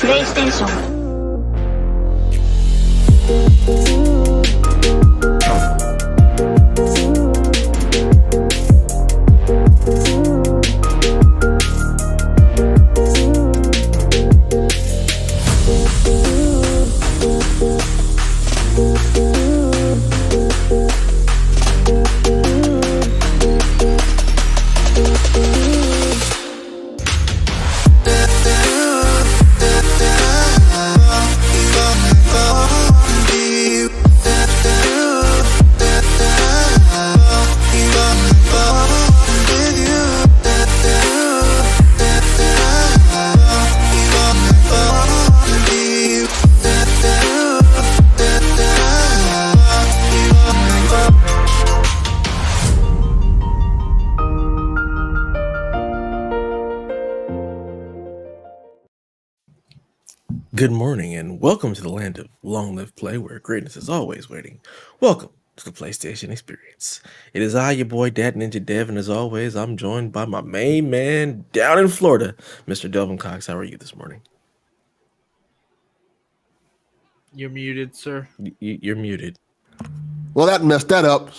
PlayStation Good morning and welcome to the land of long live play where greatness is always waiting. Welcome to the PlayStation Experience. It is I, your boy Dad Ninja Dev, and as always, I'm joined by my main man down in Florida, Mr. Delvin Cox. How are you this morning? You're muted, sir. You're muted. Well, that messed that up.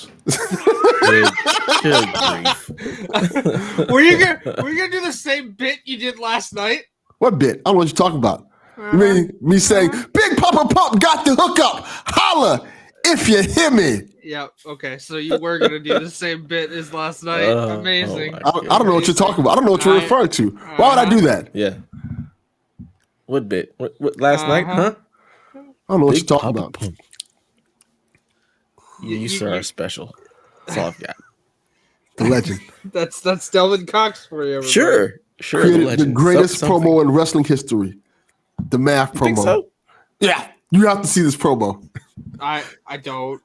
Good grief. Were you gonna do the same bit you did last night? What bit? I don't know what you're talking about. You mean me saying, Big Papa Pump got the hookup. Holla if you hear me. Yeah, okay. So you were gonna do the same bit as last night. Amazing. Oh I don't know what you're talking about. I don't know what you're referring to. Why would I do that? Yeah. What bit? What last night, huh? I don't know what Big you're talking Papa about. Pump. You sir are special. That's all I've got. The legend. That's Delvin Cox for you. Everybody. Sure. Created the greatest promo in wrestling history. The math promo. Think so? Yeah. You have to see this promo. I don't.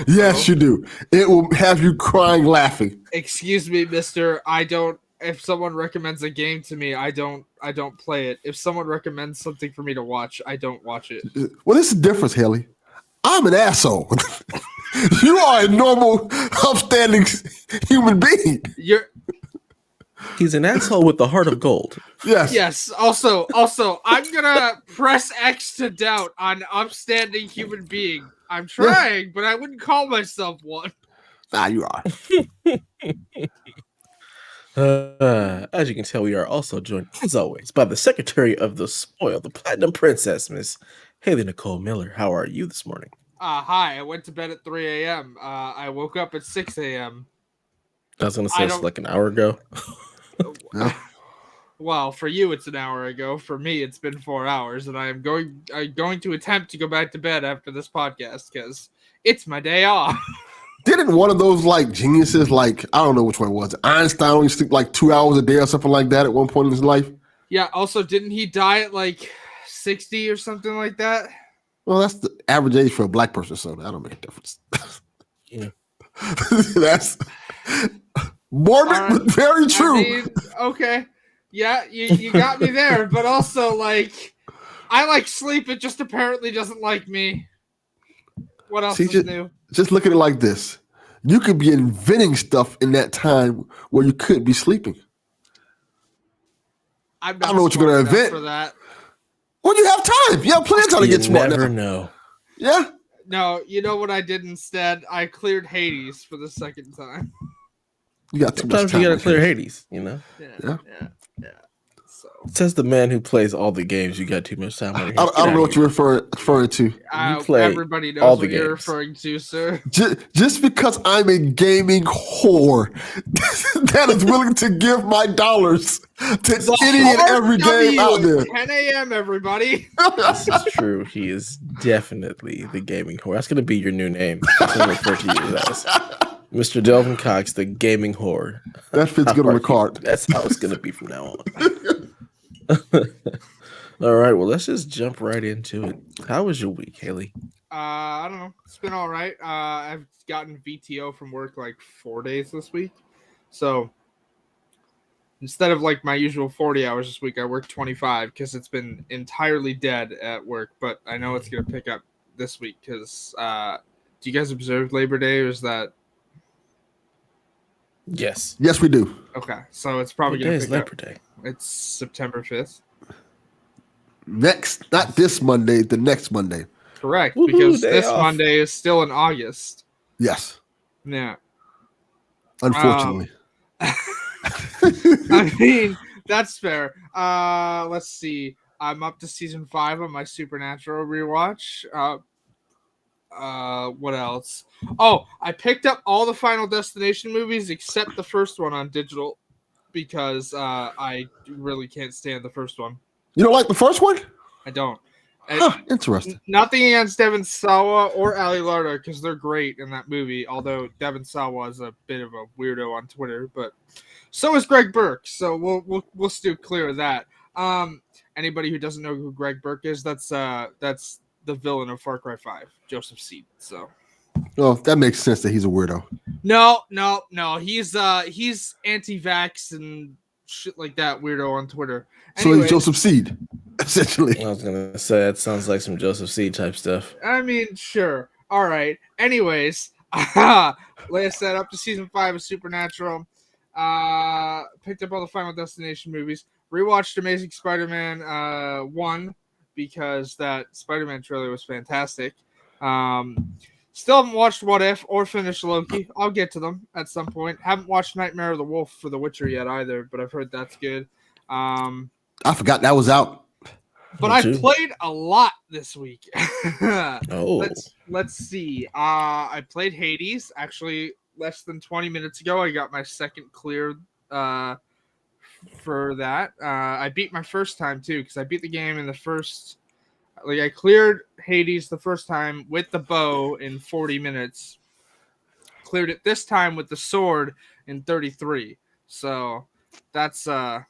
Yes, you do. It will have you crying laughing. Excuse me, mister. I don't. If someone recommends a game to me, I don't play it. If someone recommends something for me to watch, I don't watch it. Well, this is the difference, Haley. I'm an asshole. You are a normal, upstanding human being. He's an asshole with the heart of gold. Yes. Yes. Also, I'm gonna press X to doubt on upstanding human being. I'm trying, but I wouldn't call myself one. Nah, you are. As you can tell, we are also joined, as always, by the Secretary of the Spoil, the Platinum Princess, Miss Haley Nicole Miller. How are you this morning? Hi. I went to bed at 3 a.m. I woke up at 6 a.m. I was going to say it's like an hour ago. Well, for you, it's an hour ago. For me, it's been 4 hours, and I'm going to attempt to go back to bed after this podcast because it's my day off. Didn't one of those like geniuses, like I don't know which one it was, Einstein only sleep like 2 hours a day or something like that at one point in his life? Yeah. Also, didn't he die at like 60 or something like that? Well, that's the average age for a black person, so that don't make a difference. Yeah. That's morbid, but very true. I mean, okay. Yeah, you got me there, but also, like, I like sleep. It just apparently doesn't like me. What else is new? Just look at it like this. You could be inventing stuff in that time where you could be sleeping. I don't know what you're going to invent. For that. Well, you have time. You have plenty of time to get smart now. You never know. Yeah. No, you know what I did instead? I cleared Hades for the second time. You got too much Sometimes time. you got to clear Hades, you know? Yeah. So Says the man who plays all the games. You got too much time on your hands. I don't know what you're referring to. play everybody knows all the what you're games. referring to, sir. Just because I'm a gaming whore that is willing to give my dollars to any and every game out there. 10 a.m., everybody. This is true. He is definitely the gaming whore. That's going to be your new name. That's going to refer to you as Mr. Delvin Cox, the gaming whore. That fits good on the card. That's how it's going to be from now on. All right. Well, let's just jump right into it. How was your week, Haley? I don't know. It's been all right. I've gotten VTO from work like 4 days this week. So instead of like my usual 40 hours this week, I worked 25 because it's been entirely dead at work. But I know it's going to pick up this week because do you guys observe Labor Day or is that? Yes. Yes, we do. Okay. So it's probably What going day to is pick Labor up. Day? It's September 5th. Not this Monday, the next Monday. Correct, Woohoo, because day this off. Monday is still in August. Yes, Yeah. unfortunately. I mean, that's fair. Let's see. I'm up to season 5 on my Supernatural rewatch. What else? Oh, I picked up all the Final Destination movies except the first one on digital because I really can't stand the first one. You don't like the first one? I don't. Huh, interesting. Nothing against Devon Sawa or Ali Larter because they're great in that movie. Although Devon Sawa is a bit of a weirdo on Twitter, but so is Greg Burke. So we'll steer clear of that. Anybody who doesn't know who Greg Burke is, that's the villain of Far Cry 5, Joseph Seed. So. Well, that makes sense that he's a weirdo. No. He's anti-vax and shit like that weirdo on Twitter. So he's Joseph Seed, essentially. I was gonna say that sounds like some Joseph C type stuff. I mean, sure. All right. Anyways, like I said, up to season 5 of Supernatural. Picked up all the Final Destination movies. Rewatched Amazing Spider-Man 1 because that Spider-Man trailer was fantastic. Still haven't watched What If or finished Loki. I'll get to them at some point. Haven't watched Nightmare of the Wolf for The Witcher yet either, but I've heard that's good. I forgot that was out. But I played a lot this week. Oh. Let's see. I played Hades. Actually, less than 20 minutes ago, I got my second clear for that. I beat my first time too, because I beat the game in the first. Like I cleared Hades the first time with the bow in 40 minutes. Cleared it this time with the sword in 33. So that's that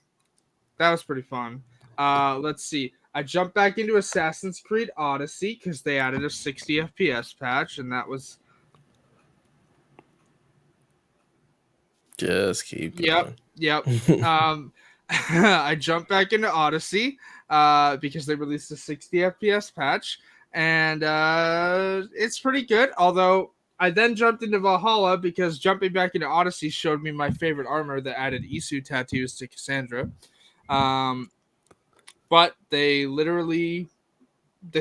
was pretty fun. Let's see. I jumped back into Assassin's Creed Odyssey because they added a 60 FPS patch, and that was. Just keep going. Yep. I jumped back into Odyssey because they released a 60 FPS patch, and it's pretty good. Although I then jumped into Valhalla because jumping back into Odyssey showed me my favorite armor that added Isu tattoos to Cassandra. But they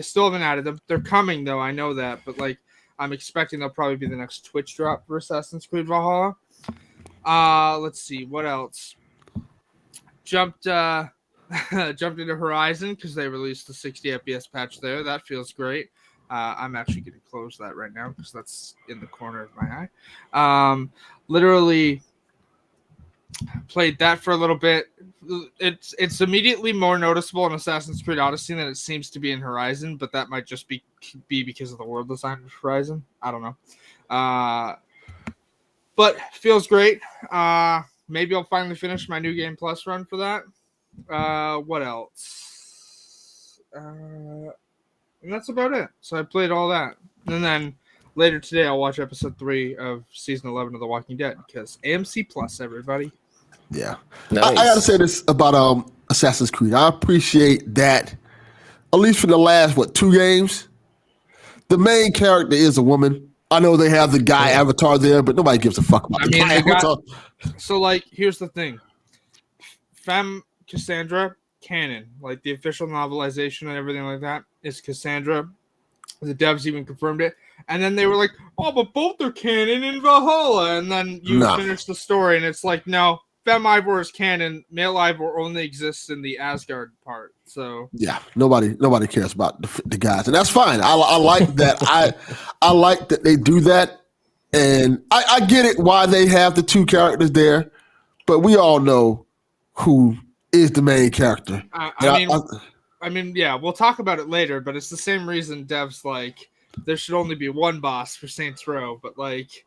still haven't added them. They're coming though, I know that, but like I'm expecting they'll probably be the next Twitch drop for Assassin's Creed Valhalla. Let's see what else. Jumped into Horizon because they released the 60 FPS patch there. That feels great. I'm actually going to close that right now because that's in the corner of my eye. Literally played that for a little bit. It's immediately more noticeable in Assassin's Creed Odyssey than it seems to be in Horizon, but that might just be because of the world design of Horizon. I don't know. But feels great. Maybe I'll finally finish my New Game Plus run for that. What else? And that's about it. So I played all that. And then later today, I'll watch episode 3 of season 11 of The Walking Dead because AMC Plus, everybody. Yeah. Nice. I got to say this about Assassin's Creed. I appreciate that, at least for the last, 2 games, the main character is a woman. I know they have the guy avatar there, but nobody gives a fuck about the guy avatar. So, like, here's the thing. Femme Cassandra, canon. Like, the official novelization and everything like that is Cassandra. The devs even confirmed it. And then they were like, oh, but both are canon in Valhalla. And then you finish the story, and it's like, no, Femme Ivor is canon. Male Ivor only exists in the Asgard part. So yeah, nobody cares about the guys, and that's fine. I like that. I like that they do that, and I get it why they have the 2 characters there, but we all know who is the main character. I mean, yeah, we'll talk about it later, but it's the same reason devs like there should only be one boss for Saints Row, but like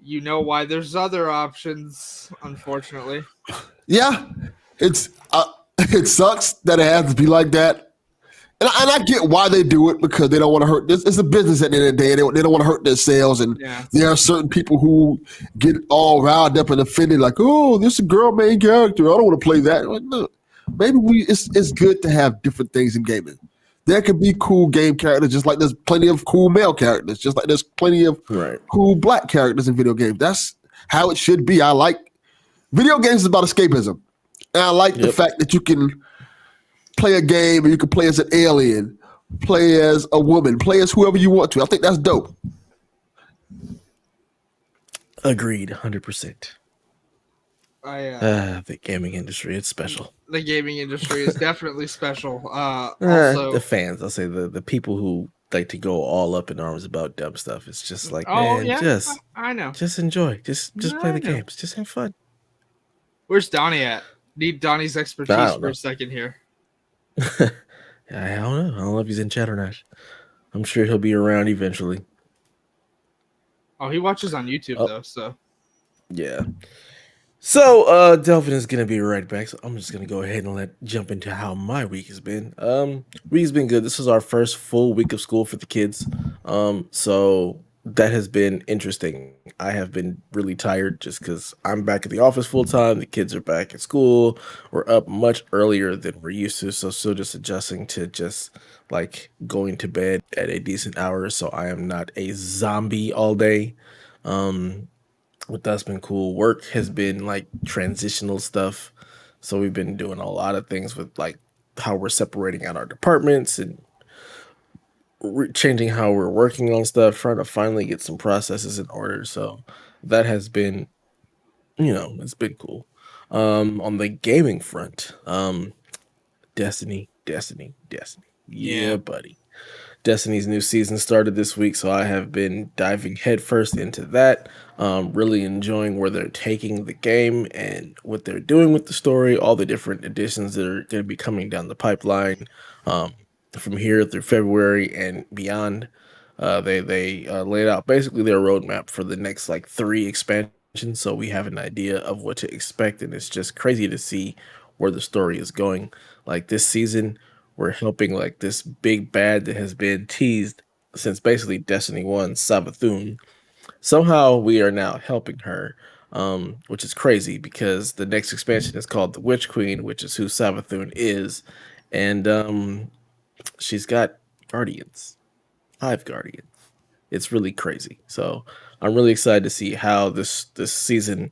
you know why there's other options, unfortunately. Yeah, it's it sucks that it has to be like that, and I get why they do it because they don't want to hurt. It's a business at the end of the day. They don't want to hurt their sales, and there are certain people who get all riled up and offended, like, "Oh, this is a girl main character. I don't want to play that." Like, no, maybe it's good to have different things in gaming. There could be cool game characters, just like there's plenty of cool male characters, just like there's plenty of cool black characters in video games. That's how it should be. I like video games is about escapism. And I like the fact that you can play a game and you can play as an alien, play as a woman, play as whoever you want to. I think that's dope. Agreed, 100%. The gaming industry, it's special. The gaming industry is definitely special. Also, the fans, I'll say the people who like to go all up in arms about dumb stuff. It's just like, I know. Just enjoy. Just play the games. Just have fun. Where's Donnie at? Need Donnie's expertise for a second here. I don't know. I don't know if he's in chat or not. I'm sure he'll be around eventually. Oh, he watches on YouTube though, so. Yeah. So, Delvin is gonna be right back. So I'm just gonna go ahead and jump into how my week has been. Week's been good. This is our first full week of school for the kids. So that has been interesting. I have been really tired just because I'm back at the office full time. The kids are back at school. We're up much earlier than we're used to. So still just adjusting to just like going to bed at a decent hour. So I am not a zombie all day. But that's been cool. Work has been like transitional stuff. So we've been doing a lot of things with like how we're separating out our departments and changing how we're working on stuff, trying to finally get some processes in order. So that has been, it's been cool. On the gaming front, Destiny. Yeah, buddy. Destiny's new season started this week, so I have been diving headfirst into that. Really enjoying where they're taking the game and what they're doing with the story, all the different additions that are going to be coming down the pipeline from here through February and beyond. They laid out basically their roadmap for the next like 3 expansions, so we have an idea of what to expect, and it's just crazy to see where the story is going. Like this season, we're helping like this big bad that has been teased since basically Destiny 1, Savathun. Somehow we are now helping her, which is crazy because the next expansion is called the Witch Queen, which is who Savathun is. And she's got guardians, 5 guardians. It's really crazy. So I'm really excited to see how this season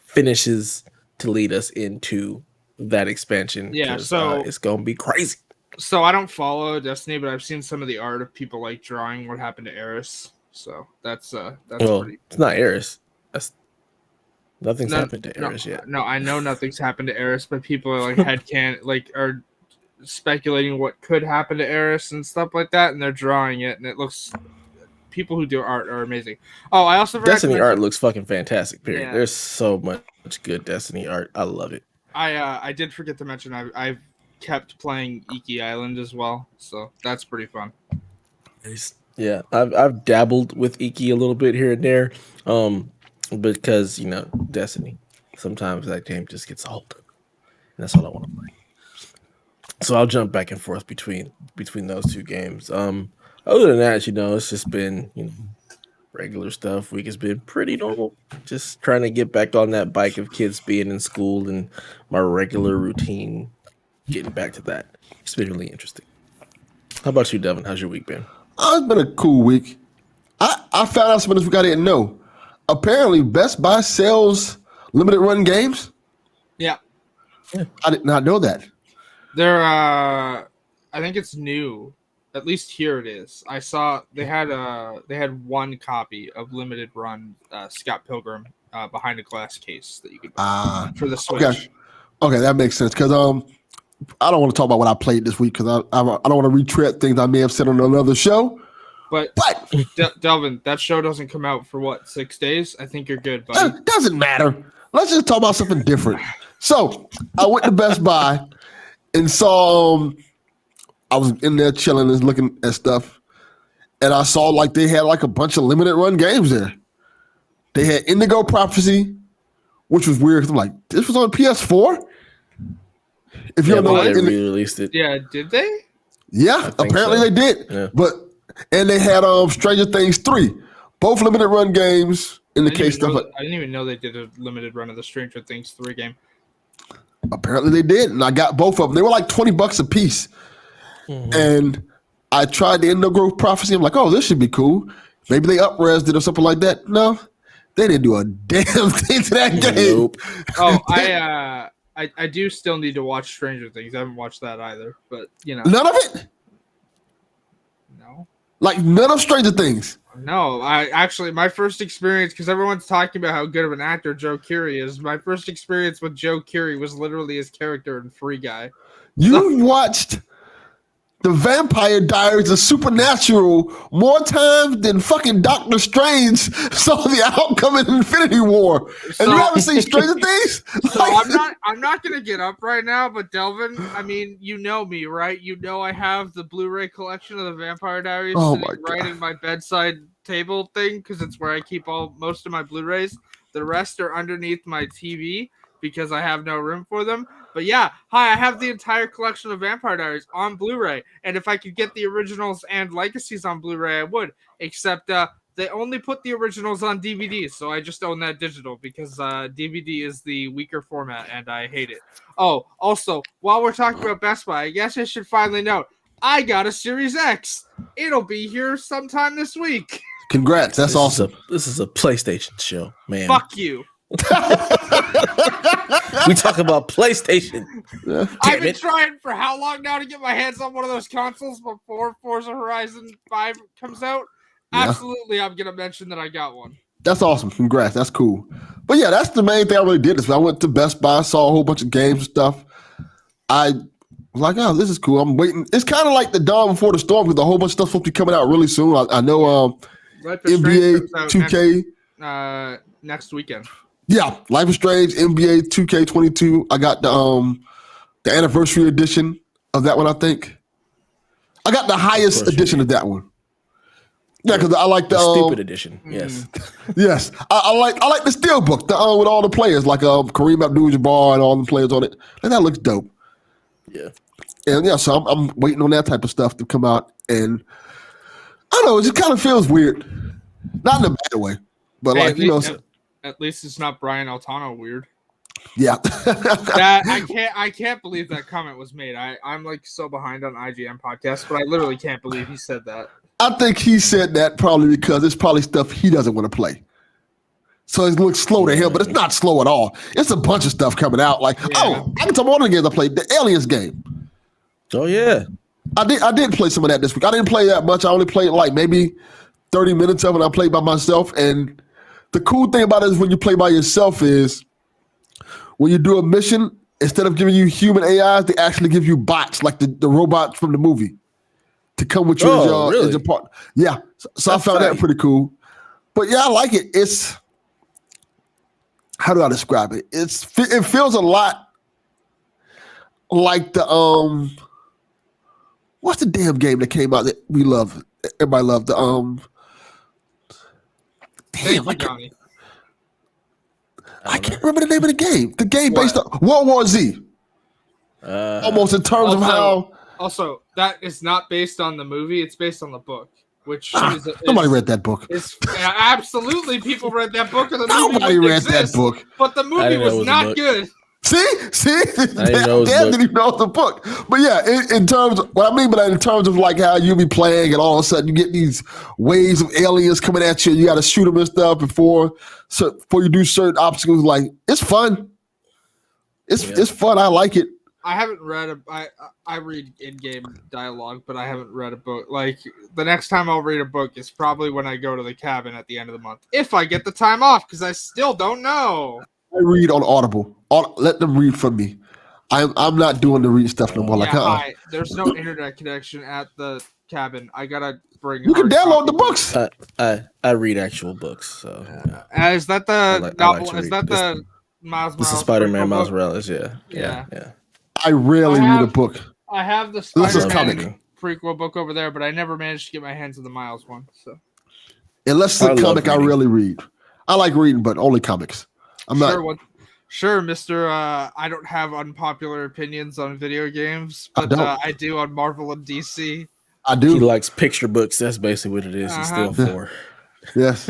finishes to lead us into that expansion. Yeah, so it's going to be crazy. So I don't follow Destiny, but I've seen some of the art of people like drawing what happened to Eris. So that's pretty. It's not Eris. Nothing's happened to Eris yet. No, I know nothing's happened to Eris, but people are like are speculating what could happen to Eris and stuff like that, and they're drawing it, and it looks. People who do art are amazing. Oh, I also Destiny art looks fucking fantastic. Period. Yeah. There's so much good Destiny art. I love it. I did forget to mention I've kept playing Iki Island as well, so that's pretty fun. Yeah, I've dabbled with Iki a little bit here and there, because Destiny. Sometimes that game just gets old, and that's all I want to play. So I'll jump back and forth between those 2 games. Other than that, it's just been regular stuff. Week has been pretty normal. Just trying to get back on that bike of kids being in school and my regular routine. Getting back to that. It's been really interesting. How about you, Devin? How's your week been? It's been a cool week. I found out something this week I didn't know. Apparently, Best Buy sells limited run games. Yeah. I did not know that. They're I think it's new. At least here it is. I saw they had 1 copy of limited run Scott Pilgrim behind a glass case that you could buy for the Switch. Okay, that makes sense because I don't want to talk about what I played this week because I don't want to retread things I may have said on another show. But Delvin, that show doesn't come out for what, 6 days? I think you're good, buddy. Doesn't matter. Let's just talk about something different. So I went to Best Buy and saw. I was in there chilling and looking at stuff, and I saw like they had like a bunch of limited run games there. They had Indigo Prophecy, which was weird. I'm like, this was on PS4. If you don't know, they re-released it. Yeah, did they? Yeah, apparently they did. Yeah. And they had Stranger Things 3, both limited run games. In the case stuff, I didn't even know they did a limited run of the Stranger Things 3 game. Apparently they did, and I got both of them. They were like $20 a piece. Mm-hmm. And I tried the Indigo Prophecy. I'm like, oh, this should be cool. Maybe they up-resed it or something like that. No, they didn't do a damn thing to that game. Oh, I do still need to watch Stranger Things. I haven't watched that either, but None of it. No. Like none of Stranger Things. No, my first experience, because everyone's talking about how good of an actor Joe Keery is. My first experience with Joe Keery was literally his character in Free Guy. You watched The Vampire Diaries of Supernatural more times than fucking Doctor Strange saw the outcome in Infinity War. And you haven't seen Stranger Things? So I'm not gonna get up right now, but Delvin, I mean, you know me, right? You know I have the Blu-ray collection of the Vampire Diaries sitting right in my bedside table thing, because it's where I keep most of my Blu-rays. The rest are underneath my TV because I have no room for them. But yeah, I have the entire collection of Vampire Diaries on Blu-ray. And if I could get the originals and legacies on Blu-ray, I would. Except they only put the originals on DVD, so I just own that digital because DVD is the weaker format, and I hate it. Oh, also, while we're talking about Best Buy, I guess I should finally note, I got a Series X. It'll be here sometime this week. Congrats, that's awesome. This is a PlayStation show, man. Fuck you. We talk about PlayStation. I've been trying for how long now to get my hands on one of those consoles before Forza Horizon 5 comes out? Yeah. Absolutely, I'm going to mention that I got one. That's awesome. Congrats. That's cool. But yeah, that's the main thing I really did. I went to Best Buy, saw a whole bunch of games and stuff. I was like, oh, this is cool. I'm waiting. It's kind of like the dawn before the storm because a whole bunch of stuff's supposed to be coming out really soon. I know NBA 2K. Next weekend. Yeah, Life is Strange, NBA 2K22. I got the anniversary edition of that one, I think. I got the highest edition of that one. Yeah, because I like the stupid edition. Yes, yes. I like the steelbook, the with all the players, like Kareem Abdul-Jabbar and all the players on it. And that looks dope. Yeah, and yeah, so I'm waiting on that type of stuff to come out, and I don't know, it just kind of feels weird, not in a bad way, but hey, at least it's not Brian Altano weird. Yeah, I can't believe that comment was made. I'm like so behind on IGN podcasts, but I literally can't believe he said that. I think he said that probably because it's probably stuff he doesn't want to play. So it looks slow to him, but it's not slow at all. It's a bunch of stuff coming out. Like, I can tell one of the games I played, the Aliens game. Oh yeah, I did play some of that this week. I didn't play that much. I only played like maybe 30 minutes of it. I played by myself, and the cool thing about it is when you play by yourself is when you do a mission, instead of giving you human AIs, they actually give you bots like the robots from the movie to come with you as your partner. Yeah, so I found that pretty cool. But yeah, I like it. It's, how do I describe it? It feels a lot like the what's the damn game that came out that we love? Everybody loved the I can't remember the name of the game. The game based on World War Z. Almost in terms of how. Also, that is not based on the movie. It's based on the book, which nobody read that book. Absolutely, people read that book. Or the nobody read that book. But the movie was not good. See, Dan didn't even know the book. But yeah, in terms of what I mean, but in terms of like how you be playing, and all of a sudden you get these waves of aliens coming at you, and you got to shoot them and stuff before you do certain obstacles. Like, it's fun. It's fun. I like it. I haven't read I read in-game dialogue, but I haven't read a book. Like, the next time I'll read a book is probably when I go to the cabin at the end of the month, if I get the time off, because I still don't know. I read on Audible. Let them read from me. I'm not doing the read stuff no more. There's no internet connection at the cabin. I gotta bring. You can download the books. I read actual books. So is that the novel? Is that the Miles Morales? This is Spider-Man Miles Morales. Yeah. I rarely read a book. I have the Spider-Man prequel book over there, but I never managed to get my hands on the Miles one. So unless it's a comic, I rarely read. I like reading, but only comics. Sure, Mr. I don't have unpopular opinions on video games, but I do on Marvel and DC. I do. He likes picture books. That's basically what it is. He's still for. Yes.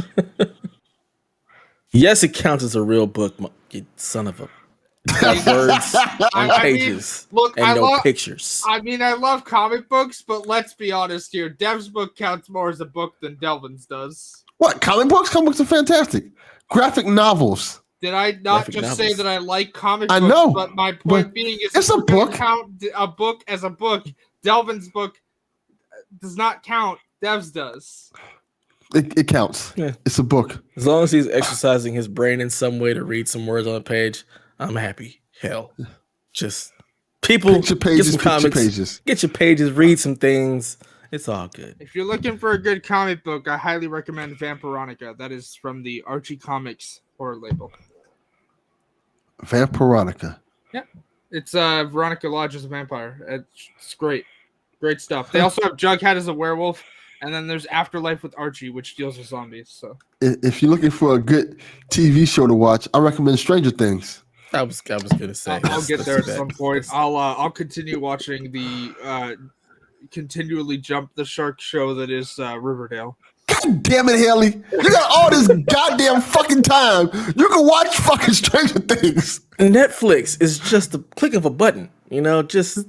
Yes, it counts as a real book, you son of a. Words on pages and no pictures. I mean, I love comic books, but let's be honest here. Dev's book counts more as a book than Delvin's does. What? Comic books? Comic books are fantastic. Graphic novels. Did I not just say that I like comic books? I know, but my point being is it's a book. Count a book as a book. Delvin's book does not count. Dev's does. It counts. Yeah. It's a book. As long as he's exercising his brain in some way to read some words on a page, I'm happy. Hell, just people get some comics, get your pages, read some things. It's all good. If you're looking for a good comic book, I highly recommend Vampironica. That is from the Archie Comics horror label. Vampironica. Yeah, it's Veronica Lodge as a vampire. It's great stuff. They also have Jughead as a werewolf. And then there's Afterlife with Archie, which deals with zombies. So, if you're looking for a good TV show to watch, I recommend Stranger Things. I was gonna say I'll get there at some point. I'll continue watching the continually jump the shark show that is Riverdale. God damn it, Haley! You got all this goddamn fucking time. You can watch fucking Stranger Things. Netflix is just the click of a button. Just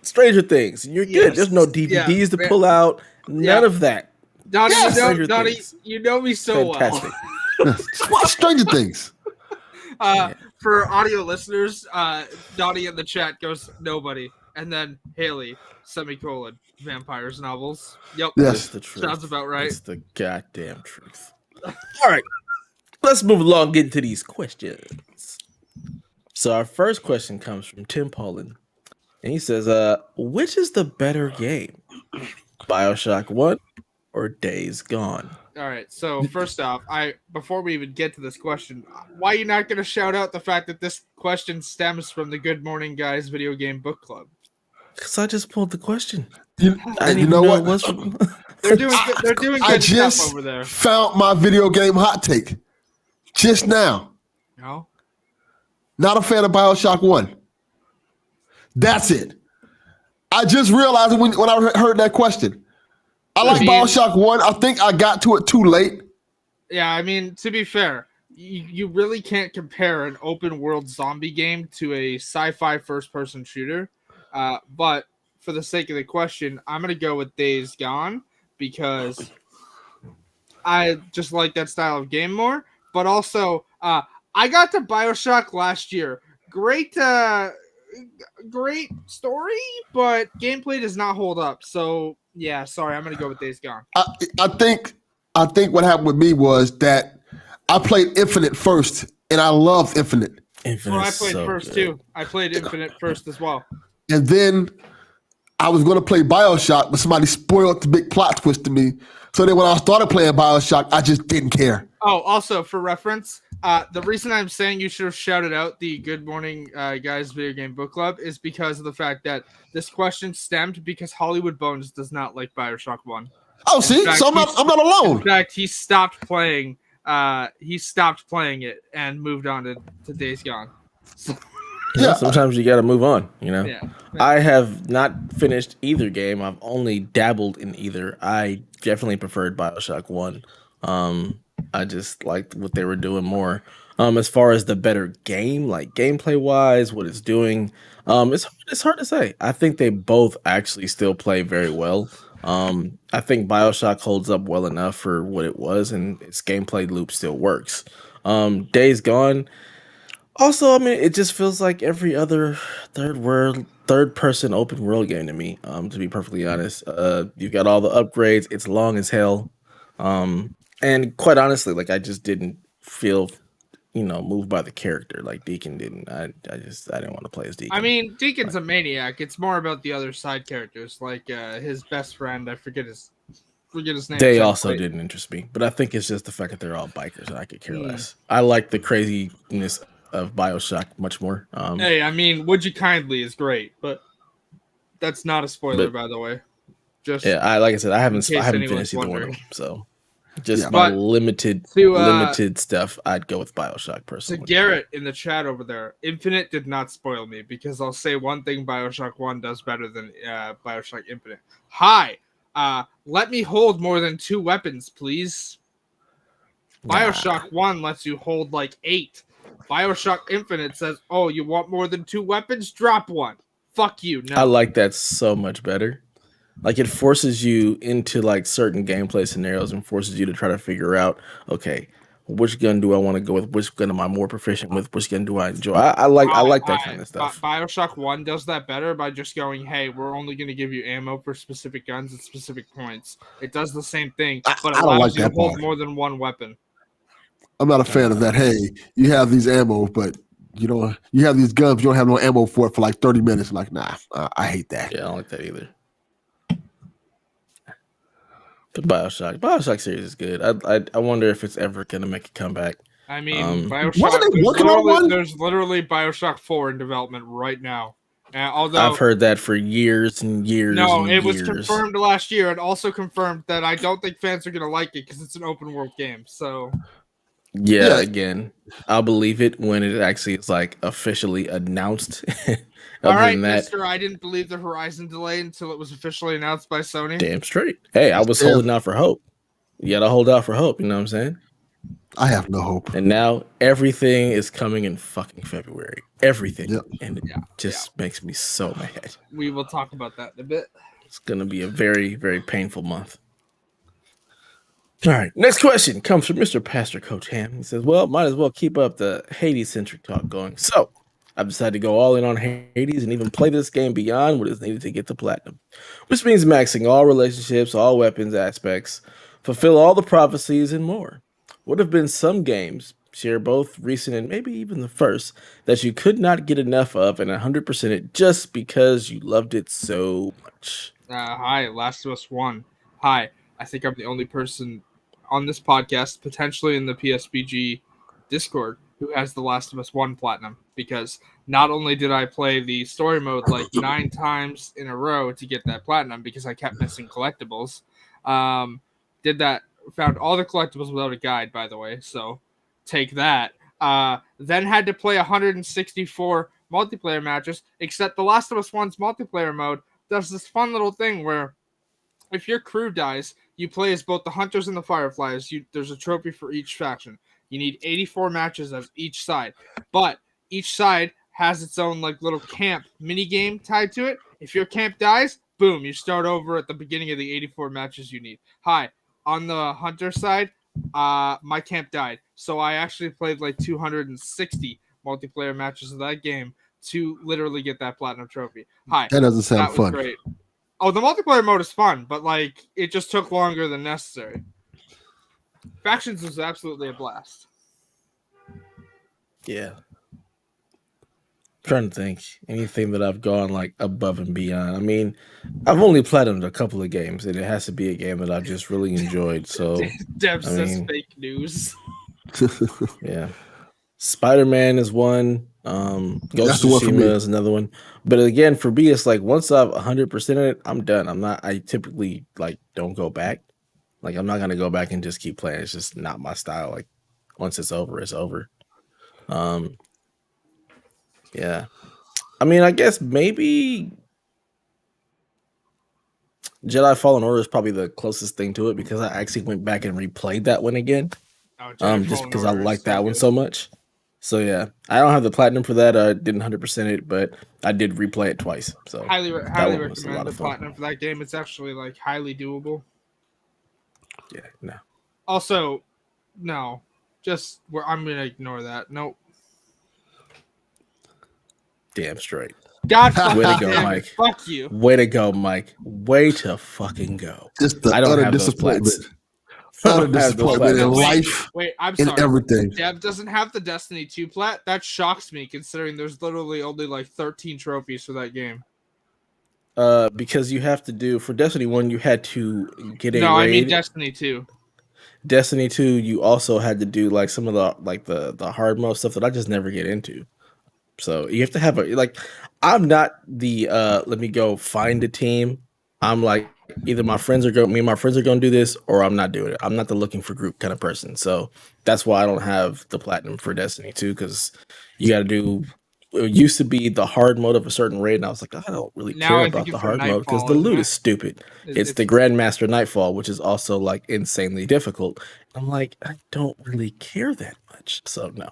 Stranger Things. You're good. There's no DVDs to pull out. None of that. Donnie, you know me so fantastic. Well. Just watch Stranger Things. For audio listeners, Donnie in the chat goes, nobody. And then Haley, semicolon, vampires novels. Yep. Yes. The truth. Sounds about right. It's the goddamn truth. All right. Let's move along, get into these questions. So our first question comes from Tim Pollin. And he says, which is the better game? BioShock 1 or Days Gone? All right. So first off, before we even get to this question, why are you not going to shout out the fact that this question stems from the Good Morning Guys video game book club? Because I just pulled the question. You know what? They're doing good stuff over there. Found my video game hot take just now. No. Not a fan of BioShock 1. That's it. I just realized when I heard that question. I like BioShock 1. I think I got to it too late. Yeah, I mean, to be fair, you really can't compare an open world zombie game to a sci-fi first-person shooter. But for the sake of the question, I'm going to go with Days Gone because I just like that style of game more. But also, I got to BioShock last year. Great story, but gameplay does not hold up. So yeah, sorry, I'm gonna go with Days Gone. I think what happened with me was that I played Infinite first, and I love Infinite. I played first too. I played Infinite first as well. And then I was gonna play BioShock, but somebody spoiled the big plot twist to me. So then when I started playing BioShock, I just didn't care. Oh, also for reference, the reason I'm saying you should have shouted out the Good Morning Guys Video Game Book Club is because of the fact that this question stemmed because Hollywood Bones does not like BioShock 1. Oh, see? So I'm not alone. In fact, he stopped playing it and moved on to Days Gone. So, yeah, sometimes you got to move on, Yeah. I have not finished either game. I've only dabbled in either. I definitely preferred BioShock 1. I just liked what they were doing more. As far as the better game, like gameplay wise, what it's doing, it's hard to say. I think they both actually still play very well. I think BioShock holds up well enough for what it was, and its gameplay loop still works. Days Gone, also, I mean, it just feels like every other third person open world game to me. To be perfectly honest, you've got all the upgrades. It's long as hell. And quite honestly, like I just didn't feel, moved by the character like Deacon didn't. I didn't want to play as Deacon. I mean, Deacon's a maniac. It's more about the other side characters, like his best friend. I forget his name. They also didn't interest me, but I think it's just the fact that they're all bikers and I could care less. I like the craziness of BioShock much more. Hey, I mean, Would You Kindly is great, but that's not a spoiler, by the way. Just like I said, I haven't finished either one of them, so. Just my limited stuff, I'd go with BioShock personally. To Garrett in the chat over there, Infinite did not spoil me because I'll say one thing BioShock 1 does better than BioShock Infinite. Hi, let me hold more than 2 weapons, please. BioShock 1 lets you hold like 8. BioShock Infinite says, oh, you want more than 2 weapons? Drop one. Fuck you. No. I like that so much better. Like it forces you into like certain gameplay scenarios and forces you to try to figure out, okay, which gun do I want to go with? Which gun am I more proficient with? Which gun do I enjoy? I like that kind of stuff. BioShock 1 does that better by just going, hey, we're only going to give you ammo for specific guns at specific points. It does the same thing, but it allows you to hold more than one weapon. I'm not a fan of that. Hey, you have these ammo, but you have these guns, but you don't have no ammo for it for like 30 minutes. Like, nah, I hate that. Yeah, I don't like that either. The BioShock series is good. I wonder if it's ever gonna make a comeback. I mean, BioShock. There's literally BioShock 4 in development right now. Although I've heard that for years and years. No, it was confirmed last year, and also confirmed that I don't think fans are gonna like it because it's an open world game. So yeah, again, I'll believe it when it actually is like officially announced. All right, Mister, I didn't believe the Horizon delay until it was officially announced by Sony. Damn straight. Hey, I was holding out for hope. You gotta hold out for hope, you know what I'm saying? I have no hope. And now everything is coming in fucking February. Everything. Yep. And it just makes me so mad. We will talk about that in a bit. It's gonna be a very, very painful month. All right, next question comes from Mr. Pastor Coach Ham. He says, well, might as well keep up the Hades-centric talk going. So I've decided to go all in on Hades and even play this game beyond what is needed to get to platinum, which means maxing all relationships, all weapons aspects, fulfill all the prophecies, and more. What have been some games, share both recent and maybe even the first, that you could not get enough of and 100% it just because you loved it so much? Hi, Last of Us 1. Hi, I think I'm the only person on this podcast, potentially in the PSBG Discord, who has The Last of Us 1 Platinum, because not only did I play the story mode like 9 times in a row to get that Platinum because I kept missing collectibles, found all the collectibles without a guide, by the way, so take that. Then had to play 164 multiplayer matches, except The Last of Us 1's multiplayer mode does this fun little thing where if your crew dies, you play as both the Hunters and the Fireflies. There's a trophy for each faction. You need 84 matches as each side. But each side has its own like little camp mini game tied to it. If your camp dies, boom, you start over at the beginning of the 84 matches you need. Hi, on the Hunter side, my camp died. So I actually played like 260 multiplayer matches of that game to literally get that platinum trophy. Hi. That doesn't sound fun. Great. Oh, the multiplayer mode is fun, but like it just took longer than necessary. Factions was absolutely a blast. Yeah. I'm trying to think anything that I've gone like above and beyond. I mean, I've only platinumed a couple of games, and it has to be a game that I've just really enjoyed. So Dev says fake news. Yeah. Spider-Man is one. Ghost of Tsushima is another one. But again, for me, it's like once I've 100% it, I'm done. I typically like don't go back. Like I'm not gonna go back and just keep playing. It's just not my style. Like once it's over, it's over. Yeah. I mean, I guess maybe Jedi Fallen Order is probably the closest thing to it because I actually went back and replayed that one again. Just because I like that one so much. So yeah, I don't have the platinum for that. I didn't 100% it, but I did replay it twice. So highly recommend the platinum for that game. It's actually like highly doable. Yeah, no. Also, no, just I'm gonna ignore that. Nope. Damn straight. God, way to go, Mike. Fuck you. Way to go, Mike. Way to fucking go. Just the utter disappointment. Utter disappointment in life. Wait, I'm sorry. In everything. Dev doesn't have the Destiny 2 plat. That shocks me, considering there's literally only like 13 trophies for that game. Because you have to do for Destiny 1, you had to get a raid. I mean Destiny 2. Destiny 2, you also had to do like some of the hard mode stuff that I just never get into. So you have to have I'm not the let me go find a team. I'm like either me and my friends are going to do this, or I'm not doing it. I'm not the looking for group kind of person. So that's why I don't have the platinum for Destiny 2, because you got to do. It used to be the hard mode of a certain raid, and I was like, I don't really care about the hard mode because the loot is stupid. It's the Grandmaster Nightfall, which is also like insanely difficult. I'm like, I don't really care that much. So no.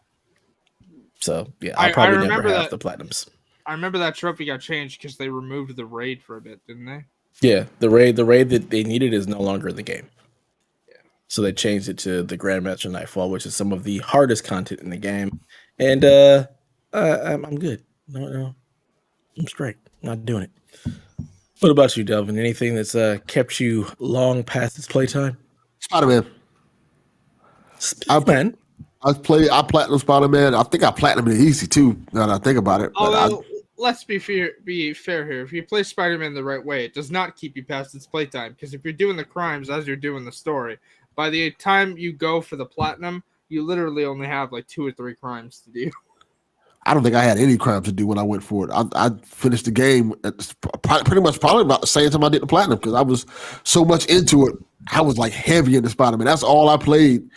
So yeah, I'll probably never have the platinums. I remember that trophy got changed because they removed the raid for a bit, didn't they? Yeah, the raid that they needed is no longer in the game. Yeah. So they changed it to the Grandmaster Nightfall, which is some of the hardest content in the game. And I'm good. No, I'm straight. I'm not doing it. What about you, Delvin? Anything that's kept you long past its playtime? Spider-Man. Spider-Man? I platinum Spider-Man. I think I platinum it easy too. Now that I think about it. Although, let's be fair here. If you play Spider-Man the right way, it does not keep you past its playtime. Because if you're doing the crimes as you're doing the story, by the time you go for the platinum, you literally only have like 2 or 3 crimes to do. I don't think I had any crimes to do when I went for it. I finished the game pretty much probably about the same time I did the platinum because I was so much into it. I was like heavy into Spider-Man. That's all I played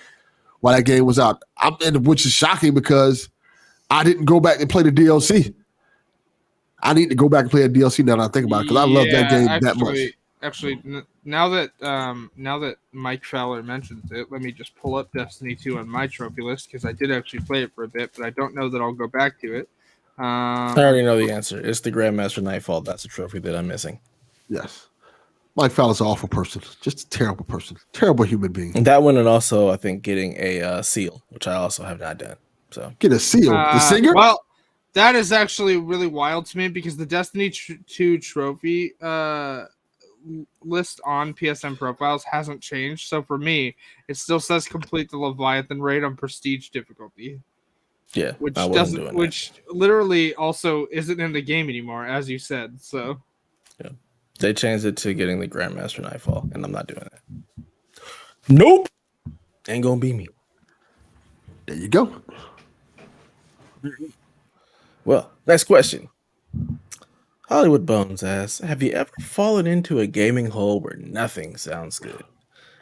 while that game was out. Which is shocking because I didn't go back and play the DLC. I need to go back and play a DLC now that I think about it because I love that game that much. Actually, now that Mike Fowler mentions it, let me just pull up Destiny 2 on my trophy list because I did actually play it for a bit, but I don't know that I'll go back to it. I already know the answer. It's the Grandmaster Nightfall. That's a trophy that I'm missing. Yes. Mike Fowler's an awful person. Just a terrible person. Terrible human being. And that one, and also, I think, getting a seal, which I also have not done. So get a seal? The singer? Well, that is actually really wild to me because the Destiny 2 trophy list on PSN profiles hasn't changed. So for me, it still says complete the Leviathan raid on prestige difficulty. Yeah, which literally also isn't in the game anymore, as you said. So yeah, they changed it to getting the Grandmaster Nightfall, and I'm not doing that. Nope, ain't gonna be me. There you go. Well, next question. Hollywood Bones asks, have you ever fallen into a gaming hole where nothing sounds good?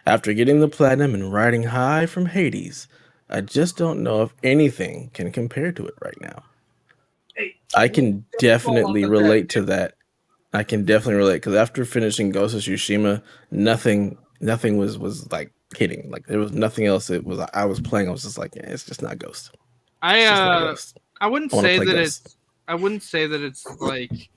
After getting the platinum and riding high from Hades, I just don't know if anything can compare to it right now. I can definitely relate to that. I can definitely relate because after finishing Ghost of Tsushima, nothing was like hitting. Like there was nothing else. I was playing. I was just like, yeah, it's just not Ghost. I wouldn't say that it's like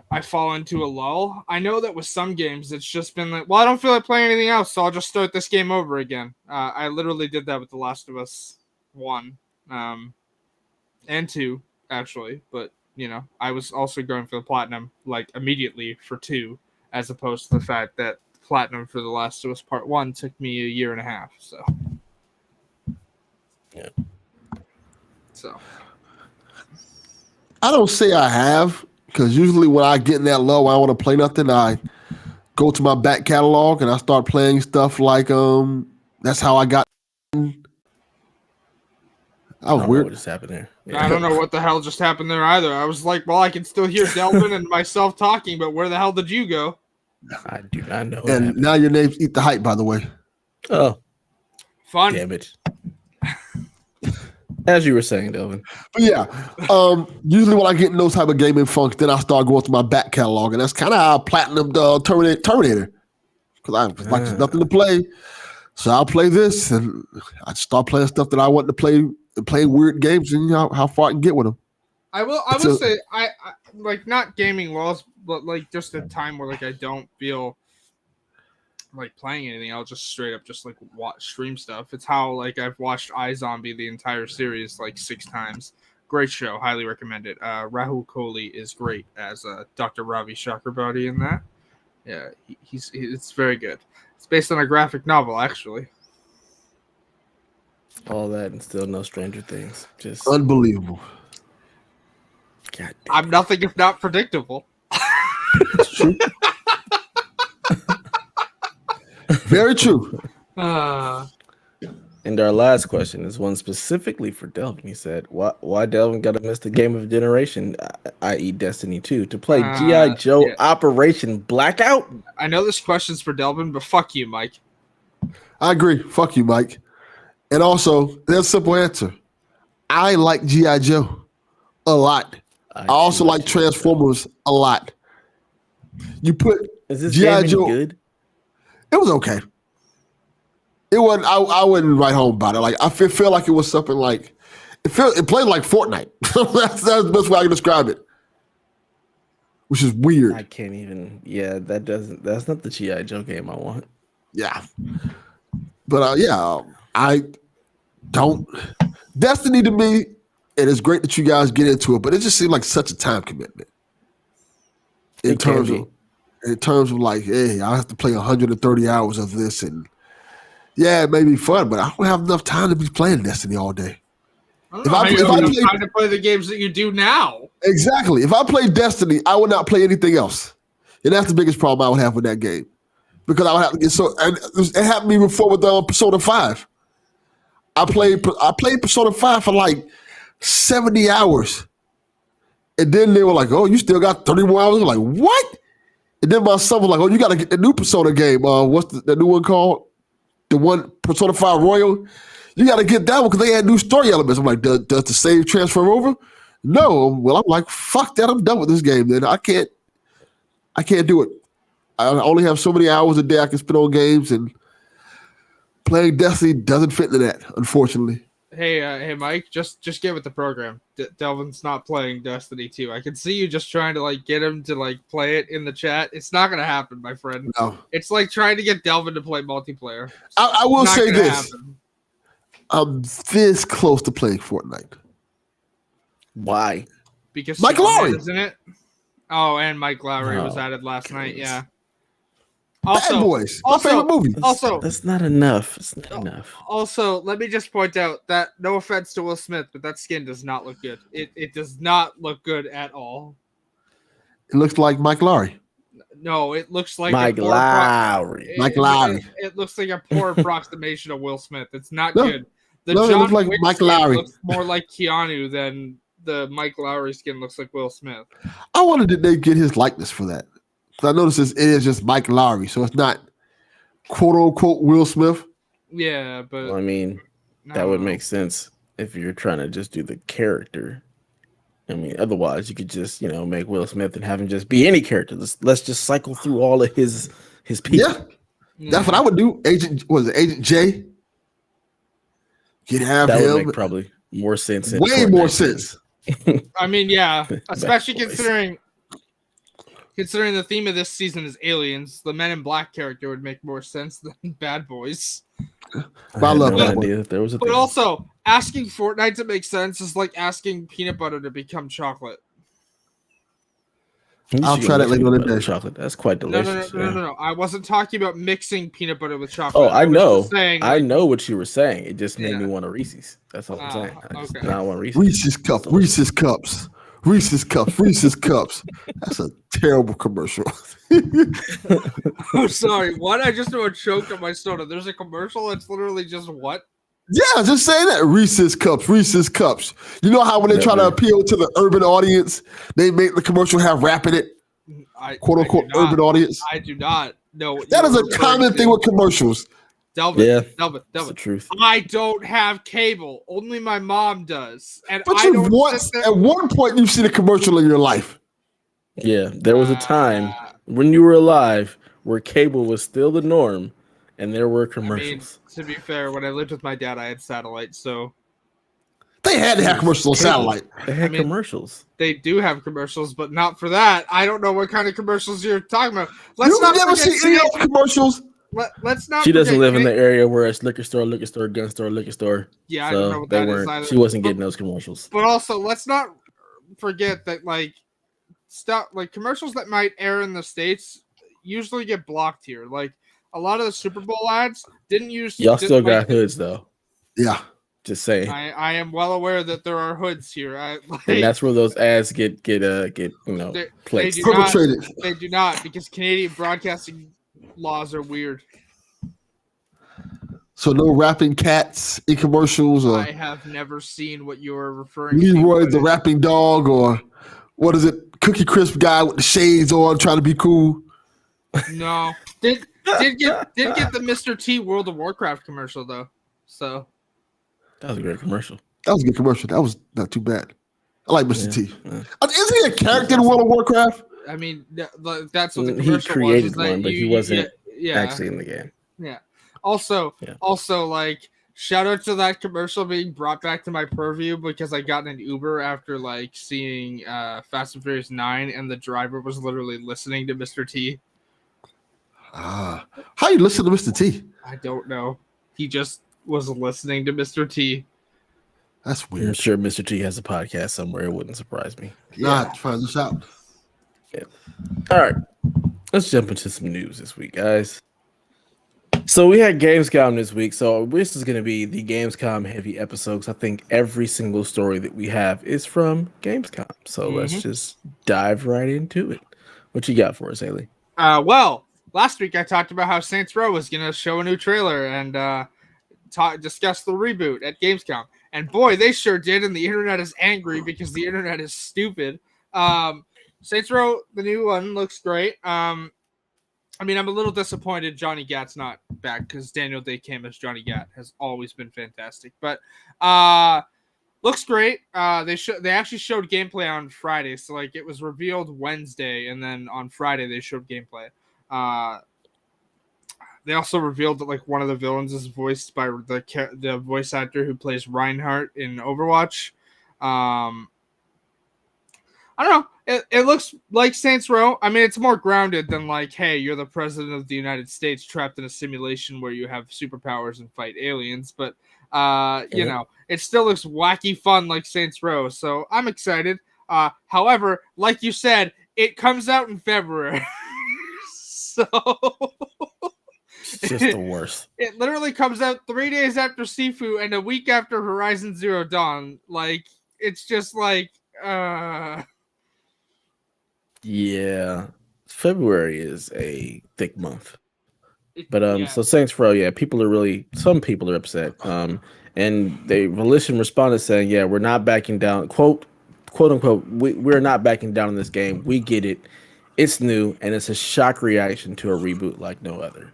I fall into a lull. I know that with some games, it's just been like, well, I don't feel like playing anything else, so I'll just start this game over again. I literally did that with The Last of Us 1 and 2, actually. But, you know, I was also going for the platinum, like, immediately for 2, as opposed to the fact that platinum for The Last of Us Part 1 took me a year and a half, so. Yeah. So. I don't say I have. Because usually when I get in that low, I don't want to play nothing. I go to my back catalog and I start playing stuff like that's how I got. That was weird. What just happened there? Yeah. I don't know what the hell just happened there either. I was like, well, I can still hear Delvin and myself talking, but where the hell did you go? I do not know. And now your name's Eat the Hype, by the way. Oh, fun. Damn it. As you were saying, Delvin. But yeah, usually when I get in those type of gaming funks, then I start going to my back catalog, and that's kind of how I platinumed Terminator. Because I was like, there's nothing to play, so I'll play this, and I start playing stuff that I want to play, weird games, and you know how far I can get with them. I will say I like not gaming laws, but like just a time where like I don't feel like playing anything. I'll just straight up just like stream stuff. It's how like I've watched iZombie the entire series like 6 times. Great show, highly recommend it. Rahul Kohli is great as Dr. Ravi Chakrabarti in that. Yeah, it's very good. It's based on a graphic novel, actually. All that and still no Stranger Things. Just unbelievable. God damn. I'm nothing if not predictable. It's true. Very true. And our last question is one specifically for Delvin. He said, why Delvin got to miss the game of generation, i.e. Destiny 2, to play G.I. Joe Operation Blackout? I know this question's for Delvin, but fuck you, Mike. I agree. Fuck you, Mike. And also, there's a simple answer. I like G.I. Joe a lot. I also like Transformers a lot. You put G.I. Joe good? It was okay. It wasn't. I wouldn't write home about it. Like I feel like it was something like it played like Fortnite. that's the best way I can describe it. Which is weird. I can't even. Yeah, that's not the G.I. Joe game I want. Yeah. But I don't. Destiny to me, and it's great that you guys get into it, but it just seems like such a time commitment. In terms of like, hey, I have to play 130 hours of this, and yeah, it may be fun, but I don't have enough time to be playing Destiny all day. If I trying to play the games that you do now. Exactly. If I play Destiny, I would not play anything else. And that's the biggest problem I would have with that game. Because I would have to get and it happened to me before with Persona 5. I played Persona 5 for like 70 hours. And then they were like, oh, you still got 30 more hours? I'm like, what? And then my son was like, oh, you got to get the new Persona game. What's the new one called? The one, Persona 5 Royal? You got to get that one because they had new story elements. I'm like, does the save transfer over? No. Well, I'm like, fuck that. I'm done with this game then. I can't do it. I only have so many hours a day I can spend on games, and playing Destiny doesn't fit into that, unfortunately. Hey, Mike, just get with the program. Delvin's not playing Destiny 2. I can see you just trying to like get him to like play it in the chat. It's not gonna happen, my friend. No. It's like trying to get Delvin to play multiplayer. I will say this. Happen. I'm this close to playing Fortnite. Why? Because Mike Lowry, isn't it? Oh, and Mike Lowry was added last night. Yeah. Also, Bad Boys, my favorite movie. That's not enough. It's not enough. Also, let me just point out that no offense to Will Smith, but that skin does not look good. It does not look good at all. It looks like Mike Lowry. No, it looks like Mike Lowry. Mike Lowry. It looks like a poor approximation of Will Smith. It's not good. It looks like Mike Lowry. Looks more like Keanu than the Mike Lowry skin looks like Will Smith. I wonder did they get his likeness for that? Because I noticed it is just Mike Lowry, so it's not quote unquote Will Smith. Yeah, but well, I mean, that would make sense if you're trying to just do the character. I mean, otherwise you could just make Will Smith and have him just be any character. Let's just cycle through all of his people. Yeah, that's what I would do. Agent J? You'd have that him. Would make probably more sense. Way more sense. I mean, yeah, especially considering the theme of this season is aliens. The Men in Black character would make more sense than Bad Boys. I love that idea. There was a but thing. Also, asking Fortnite to make sense is like asking peanut butter to become chocolate. I'll try that later on the day. Chocolate. That's quite delicious. No. I wasn't talking about mixing peanut butter with chocolate. Oh, I know. I know what you were saying. It just made me want a Reese's. That's all I'm saying. I want Reese's. Reese's Cups. That's a terrible commercial. I'm sorry. What? I just know a choke on my soda. There's a commercial that's literally just what? Yeah, just saying that. Reese's Cups. You know how when they try to appeal to the urban audience, they make the commercial have rap in it? Quote unquote urban audience. I do not know. That is a common thing with commercials. Delvin. That's the truth. I don't have cable. Only my mom does. And but at one point you've seen a commercial in your life. Yeah, there was a time when you were alive where cable was still the norm and there were commercials. I mean, to be fair, when I lived with my dad, I had satellite, so they had to have commercials on satellite. They had commercials. They do have commercials, but not for that. I don't know what kind of commercials you're talking about. You've never seen any of those commercials? Let's not. She doesn't live in the area where it's liquor store, gun store. Yeah, I so don't know what that is either. She wasn't getting those commercials. But also, let's not forget that commercials that might air in the States usually get blocked here. Like a lot of the Super Bowl ads didn't use. Y'all still got hoods though. Yeah, just saying. I am well aware that there are hoods here. And that's where those ads get placed. They do not because Canadian broadcasting laws are weird. So no rapping cats in commercials, or I have never seen what you are referring to. Leroy to. The rapping dog, or what is it? Cookie Crisp guy with the shades on, trying to be cool. No, did get the Mr. T World of Warcraft commercial though. So that was a great commercial. That was a good commercial. That was not too bad. I like Mr. T. Yeah. Isn't he a character in World of Warcraft? I mean, that's what the commercial he created was. One, but he wasn't actually in the game. Yeah. Also, like, shout out to that commercial being brought back to my purview because I got in an Uber after like seeing Fast and Furious 9, and the driver was literally listening to Mr. T. How you listen to Mr. T? I don't know. He just was listening to Mr. T. That's I'm weird. sure Mr. T has a podcast somewhere. It wouldn't surprise me. Nah, I find this out. Yeah. All right. Let's jump into some news this week, guys. So we had Gamescom this week. So this is going to be the Gamescom heavy episodes. I think every single story that we have is from Gamescom. So let's just dive right into it. What you got for us, Haley? Well, last week I talked about how Saints Row was going to show a new trailer and discuss the reboot at Gamescom. And boy, they sure did. And the internet is angry because the internet is stupid. Saints Row, the new one, looks great. I mean, I'm a little disappointed Johnny Gat's not back because Daniel Day-Kim as Johnny Gat has always been fantastic. But looks great. They actually showed gameplay on Friday, so like it was revealed Wednesday, and then on Friday they showed gameplay. They also revealed that like one of the villains is voiced by the voice actor who plays Reinhardt in Overwatch. I don't know. It looks like Saints Row. I mean, it's more grounded than like, hey, you're the president of the United States trapped in a simulation where you have superpowers and fight aliens. But, you know, it still looks wacky fun like Saints Row. So I'm excited. However, like you said, it comes out in February. So It's just the worst. It literally comes out 3 days after Sifu and a week after Horizon Zero Dawn. Like, it's just like, Yeah, February is a thick month. But so Saints Row, yeah, some people are upset. And Volition responded saying, yeah, we're not backing down, quote unquote, we're not backing down in this game. We get it. It's new and it's a shock reaction to a reboot like no other.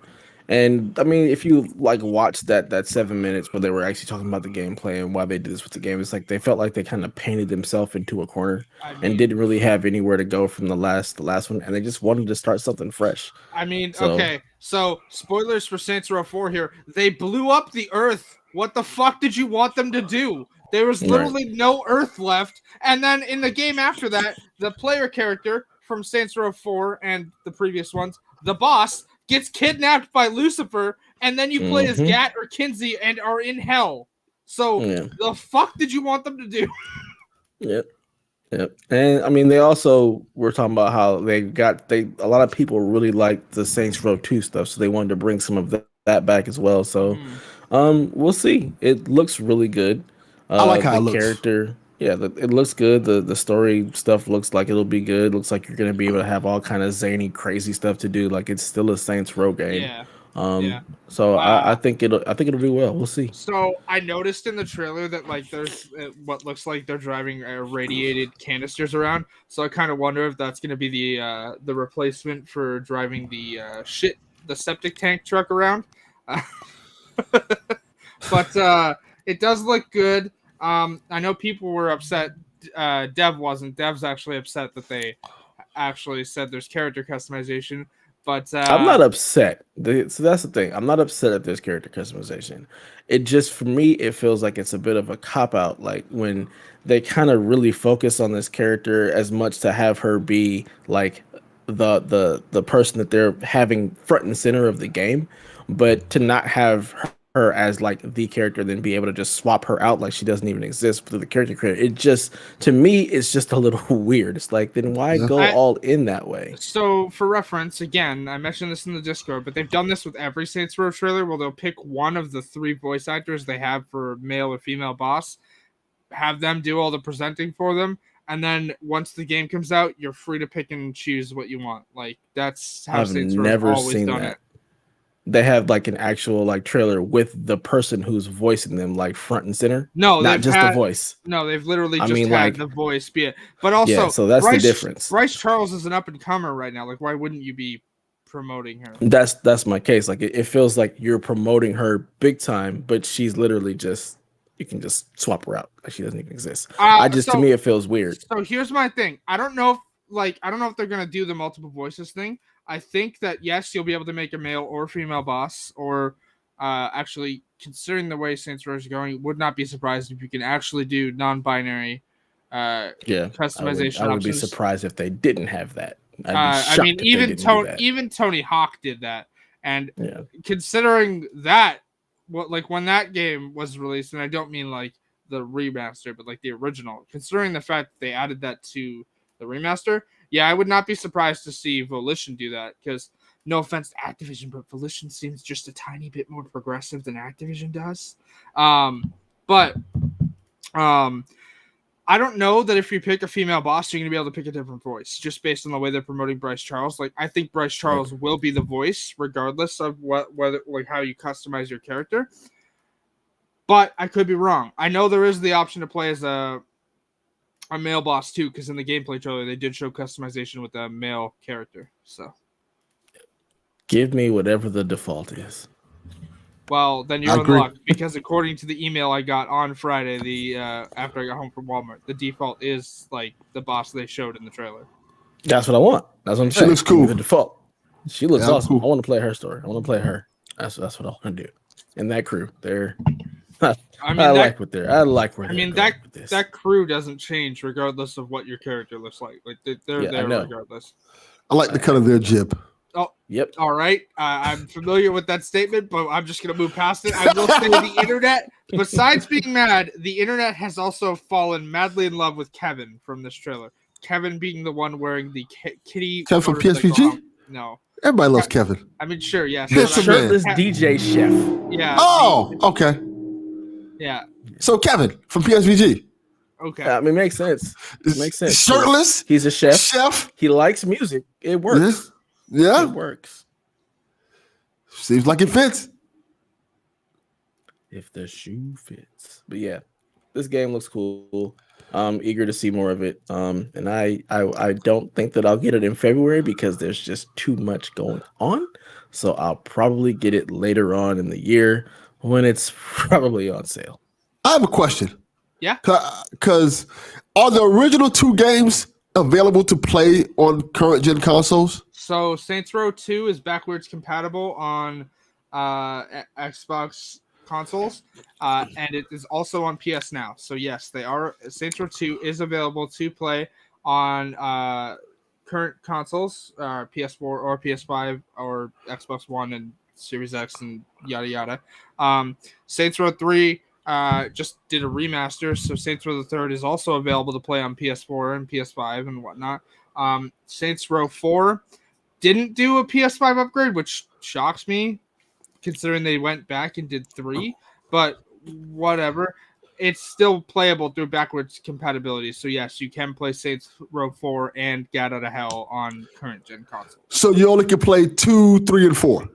And I mean, if you like watch that 7 minutes where they were actually talking about the gameplay and why they did this with the game, it's like they felt like they kind of painted themselves into a corner and didn't really have anywhere to go from the last one, and they just wanted to start something fresh. I mean, okay, so spoilers for Saints Row 4 here. They blew up the Earth. What the fuck did you want them to do? There was literally no Earth left. And then in the game after that, the player character from Saints Row 4 and the previous ones, the boss, gets kidnapped by Lucifer, and then you play as Gat or Kinsey and are in hell. So the fuck did you want them to do? Yep. And I mean, they also were talking about how a lot of people really liked the Saints Row 2 stuff, so they wanted to bring some of that back as well. So we'll see. It looks really good. I like how the it looks. Character. Yeah, it looks good. The story stuff looks like it'll be good. Looks like you're gonna be able to have all kind of zany, crazy stuff to do. Like it's still a Saints Row game. So I think it'll do well. We'll see. So I noticed in the trailer that like there's what looks like they're driving radiated canisters around. So I kind of wonder if that's gonna be the replacement for driving the septic tank truck around. But it does look good. I know people were upset. Dev wasn't. Dev's actually upset that they actually said there's character customization. But I'm not upset. So that's the thing. I'm not upset at this character customization. It just, for me, it feels like it's a bit of a cop out. Like when they kind of really focus on this character as much to have her be like the person that they're having front and center of the game, but to not have her as like the character, then be able to just swap her out like she doesn't even exist through the character creator. It just, to me, it's just a little weird. It's like, then why go all in that way? So for reference, again, I mentioned this in the Discord, but they've done this with every Saints Row trailer where they'll pick one of the 3 voice actors they have for male or female boss, have them do all the presenting for them, and then once the game comes out, you're free to pick and choose what you want. Like that's how Saints Row has always done it. They have like an actual like trailer with the person who's voicing them like front and center. No, not just the voice. No, they've literally had like, the voice be it. But also, so that's the difference. Bryce Charles is an up and comer right now. Like, why wouldn't you be promoting her? That's my case. Like, it feels like you're promoting her big time, but she's literally just, you can just swap her out. Like she doesn't even exist. To me, it feels weird. So here's my thing. I don't know if they're gonna do the multiple voices thing. I think that yes, you'll be able to make a male or female boss, or actually, considering the way Saints Row is going, would not be surprised if you can actually do non-binary customization. I would be surprised if they didn't have that. I'd be shocked even Tony Hawk did that, and considering that, when that game was released, and I don't mean like the remaster, but like the original, considering the fact that they added that to the remaster, I would not be surprised to see Volition do that, because no offense to Activision, but Volition seems just a tiny bit more progressive than Activision does. I don't know that if you pick a female boss, you're going to be able to pick a different voice, just based on the way they're promoting Bryce Charles. Like, I think Bryce Charles will be the voice, regardless of how you customize your character. But I could be wrong. I know there is the option to play as a male boss too, because in the gameplay trailer they did show customization with a male character. So, give me whatever the default is. Well, then you're in luck, because according to the email I got on Friday, after I got home from Walmart, the default is like the boss they showed in the trailer. That's what I want. That's what I'm saying. She looks cool. The default. She looks awesome. Cool. I want to play her story. I want to play her. That's what I want to do. And that crew, I like where that crew doesn't change regardless of what your character looks like. Like they're there regardless. I like the cut of their jib. Oh, yep. All right. I'm familiar with that statement, but I'm just going to move past it. I will say the internet, besides being mad, the internet has also fallen madly in love with Kevin from this trailer. Kevin being the one wearing the kitty. Kevin from PSVG? No. Everybody loves Kevin. I mean, sure, yes. Shirtless DJ chef. Yeah. Oh, okay. Yeah. So Kevin from PSVG. Okay. I mean, it makes sense. It makes sense. Shirtless. He's a chef. Chef. He likes music. It works. Yeah. It works. Seems like it fits. If the shoe fits. But yeah, this game looks cool. I'm eager to see more of it. And I don't think that I'll get it in February because there's just too much going on. So I'll probably get it later on in the year when it's probably on sale. I have a question. Yeah. Because are the original two games available to play on current gen consoles? So Saints Row 2 is backwards compatible on Xbox consoles, and it is also on PS Now. So yes, they are. Saints Row 2 is available to play on current consoles, PS4 or PS5 or Xbox One and Series X and yada yada. Saints Row 3 just did a remaster, so Saints Row the Third is also available to play on PS4 and PS5 and whatnot. Saints Row 4 didn't do a PS5 upgrade, which shocks me, considering they went back and did 3, but whatever. It's still playable through backwards compatibility. So yes, you can play Saints Row 4 and Get Out of Hell on current gen consoles. So you only can play 2, 3, and 4.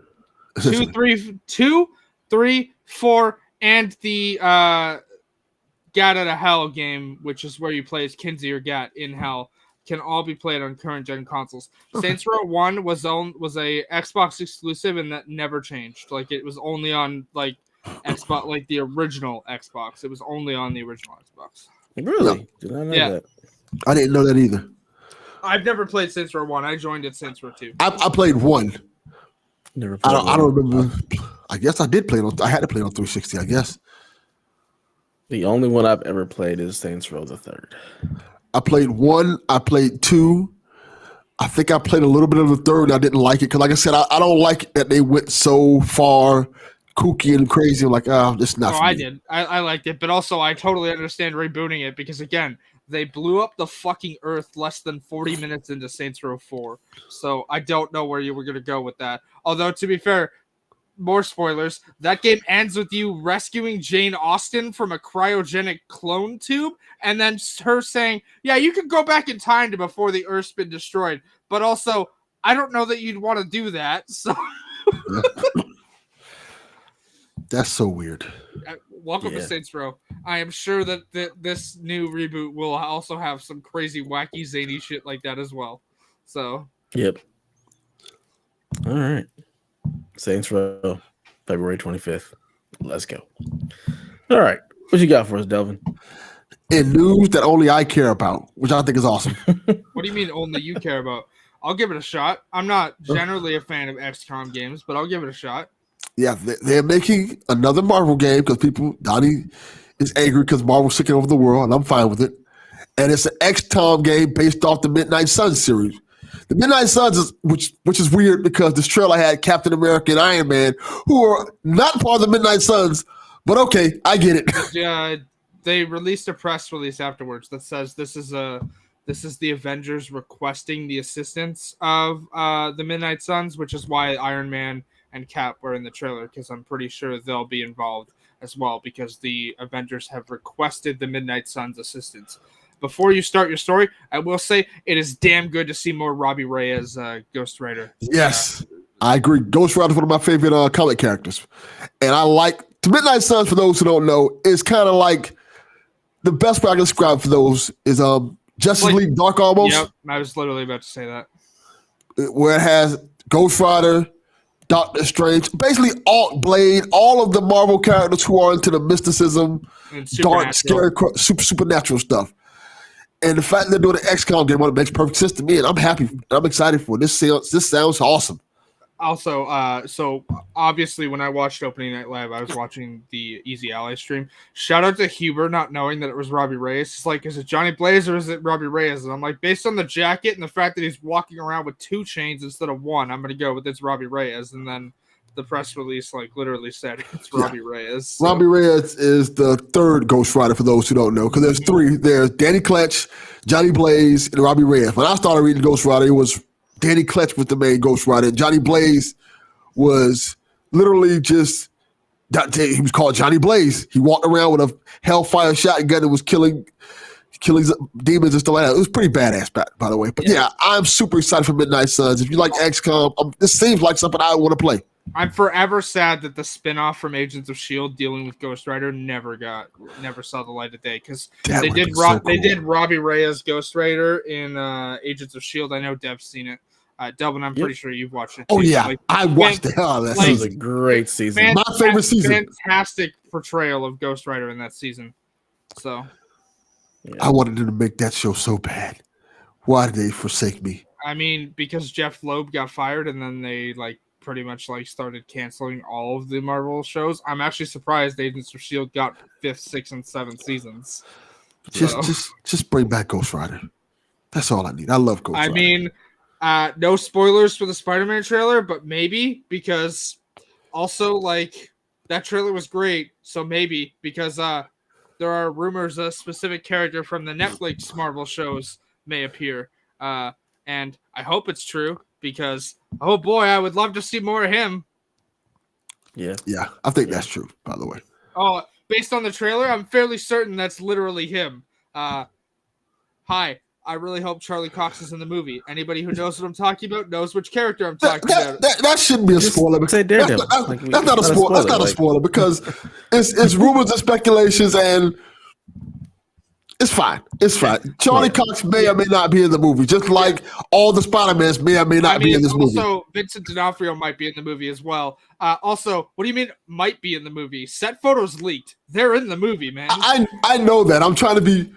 2, 3, 4, and the Get Out of Hell game, which is where you play as Kinsey or Gat in Hell, can all be played on current gen consoles. Okay. Saints Row 1 was a Xbox exclusive, and that never changed. Like, it was only on like Xbox, like the original Xbox. It was only on the original Xbox. Really? Did I know that? I didn't know that either. I've never played Saints Row 1. I joined at Saints Row 2. I played 1. Never played I don't remember. I guess I did play it on. I had to play it on 360. I guess. The only one I've ever played is Saints Row the Third. I played 1. I played 2. I think I played a little bit of the 3rd. And I didn't like it because, like I said, I don't like that they went so far kooky and crazy. I'm like, this is not. I did. I liked it, but also I totally understand rebooting it because again, they blew up the fucking earth less than 40 minutes into Saints Row 4. So I don't know where you were gonna go with that. Although to be fair, more spoilers, that game ends with you rescuing Jane Austen from a cryogenic clone tube, and then her saying, yeah, you could go back in time to before the Earth's been destroyed. But also, I don't know that you'd want to do that. So that's so weird. Welcome to Saints Row. I am sure that this new reboot will also have some crazy, wacky, zany shit like that as well. So. Yep. All right. Saints Row, February 25th. Let's go. All right. What you got for us, Delvin? In news that only I care about, which I think is awesome. What do you mean only you care about? I'll give it a shot. I'm not generally a fan of XCOM games, but I'll give it a shot. Yeah, they're making another Marvel game because Donnie is angry because Marvel's taking over the world, and I'm fine with it. And it's an XCOM game based off the Midnight Sun series. The Midnight Suns, which is weird because this trailer had Captain America and Iron Man, who are not part of the Midnight Suns. But okay, I get it. Yeah, they released a press release afterwards that says this is the Avengers requesting the assistance of the Midnight Suns, which is why Iron Man and Cap were in the trailer, because I'm pretty sure they'll be involved as well, because the Avengers have requested the Midnight Suns' assistance. Before you start your story, I will say it is damn good to see more Robbie Reyes Ghost Rider. Yes, I agree. Ghost Rider is one of my favorite comic characters. And I like the Midnight Suns, for those who don't know, is kind of like the best way I can describe for those is Justice League Dark almost. Yep, I was literally about to say that. Where it has Ghost Rider, Doctor Strange, basically all of the Marvel characters who are into the mysticism, dark, scary, supernatural stuff. And the fact that they're doing an XCOM game, it makes perfect sense to me, and I'm happy. I'm excited for it. This sounds awesome. Also, so obviously when I watched Opening Night Live, I was watching the Easy Ally stream. Shout out to Huber not knowing that it was Robbie Reyes. It's like, is it Johnny Blaze or is it Robbie Reyes? And I'm like, based on the jacket and the fact that he's walking around with 2 chains instead of 1, I'm going to go with it's Robbie Reyes. And then the press release literally said it's Robbie Reyes. So. Robbie Reyes is the third Ghost Rider for those who don't know, because there's 3. There's Danny Kletch, Johnny Blaze, and Robbie Reyes. When I started reading Ghost Rider, it was Danny Kletch was the main Ghost Rider. Johnny Blaze was literally just he was called Johnny Blaze. He walked around with a Hellfire shotgun and was killing demons and stuff like that. It was pretty badass, by the way. But yeah, I'm super excited for Midnight Suns. If you like XCOM, this seems like something I want to play. I'm forever sad that the spinoff from Agents of S.H.I.E.L.D. dealing with Ghost Rider never saw the light of day, because they did Robbie Reyes Ghost Rider in Agents of S.H.I.E.L.D. I know Dev's seen it. Delvin, I'm pretty sure you've watched it too. Oh yeah, I watched the hell of that season. It was a great season. My favorite season. Fantastic portrayal of Ghost Rider in that season. So I wanted them to make that show so bad. Why did they forsake me? I mean, because Jeff Loeb got fired, and then they pretty much started canceling all of the Marvel shows. I'm actually surprised Agents of S.H.I.E.L.D. got 5th, 6th, and 7th seasons. Just bring back Ghost Rider. That's all I need. I love Ghost Rider. I mean, no spoilers for the Spider-Man trailer, but maybe, because also that trailer was great. So maybe, because there are rumors a specific character from the Netflix Marvel shows may appear. And I hope it's true, because oh boy, I would love to see more of him. Yeah, I think that's true, by the way. Oh, based on the trailer, I'm fairly certain that's literally him. Hi, I really hope Charlie Cox is in the movie. Anybody who knows what I'm talking about knows which character I'm talking about. That shouldn't be a spoiler. That's not a spoiler. That's not a spoiler, because it's rumors and speculations, and it's fine. It's fine. Charlie Cox may or may not be in the movie, just like all the Spider-Mans may or may not be in this movie. Also, Vincent D'Onofrio might be in the movie as well. Also, what do you mean might be in the movie? Set photos leaked. They're in the movie, man. I know that. I'm trying to be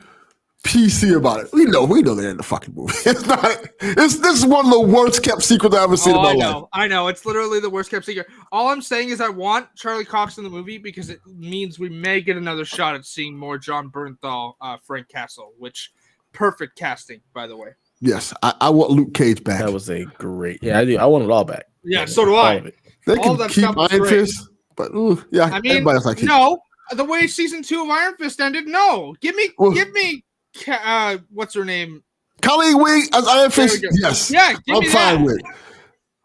PC about it. We know they're in the fucking movie. It's not. This is one of the worst kept secrets I've ever seen in my life. I know. It's literally the worst kept secret. All I'm saying is I want Charlie Cox in the movie because it means we may get another shot at seeing more John Bernthal, Frank Castle, which perfect casting, by by Yes, I want Luke Cage back. That was a great. Yeah, I do. I want it all back. Yeah, so do I. They can keep Iron Fist, but yeah, I mean, everybody's like, no. The way season 2 of Iron Fist ended, no. Give me. What's her name? Colleen Wing as Iron Fist. Yes. Yeah, I'm fine with it.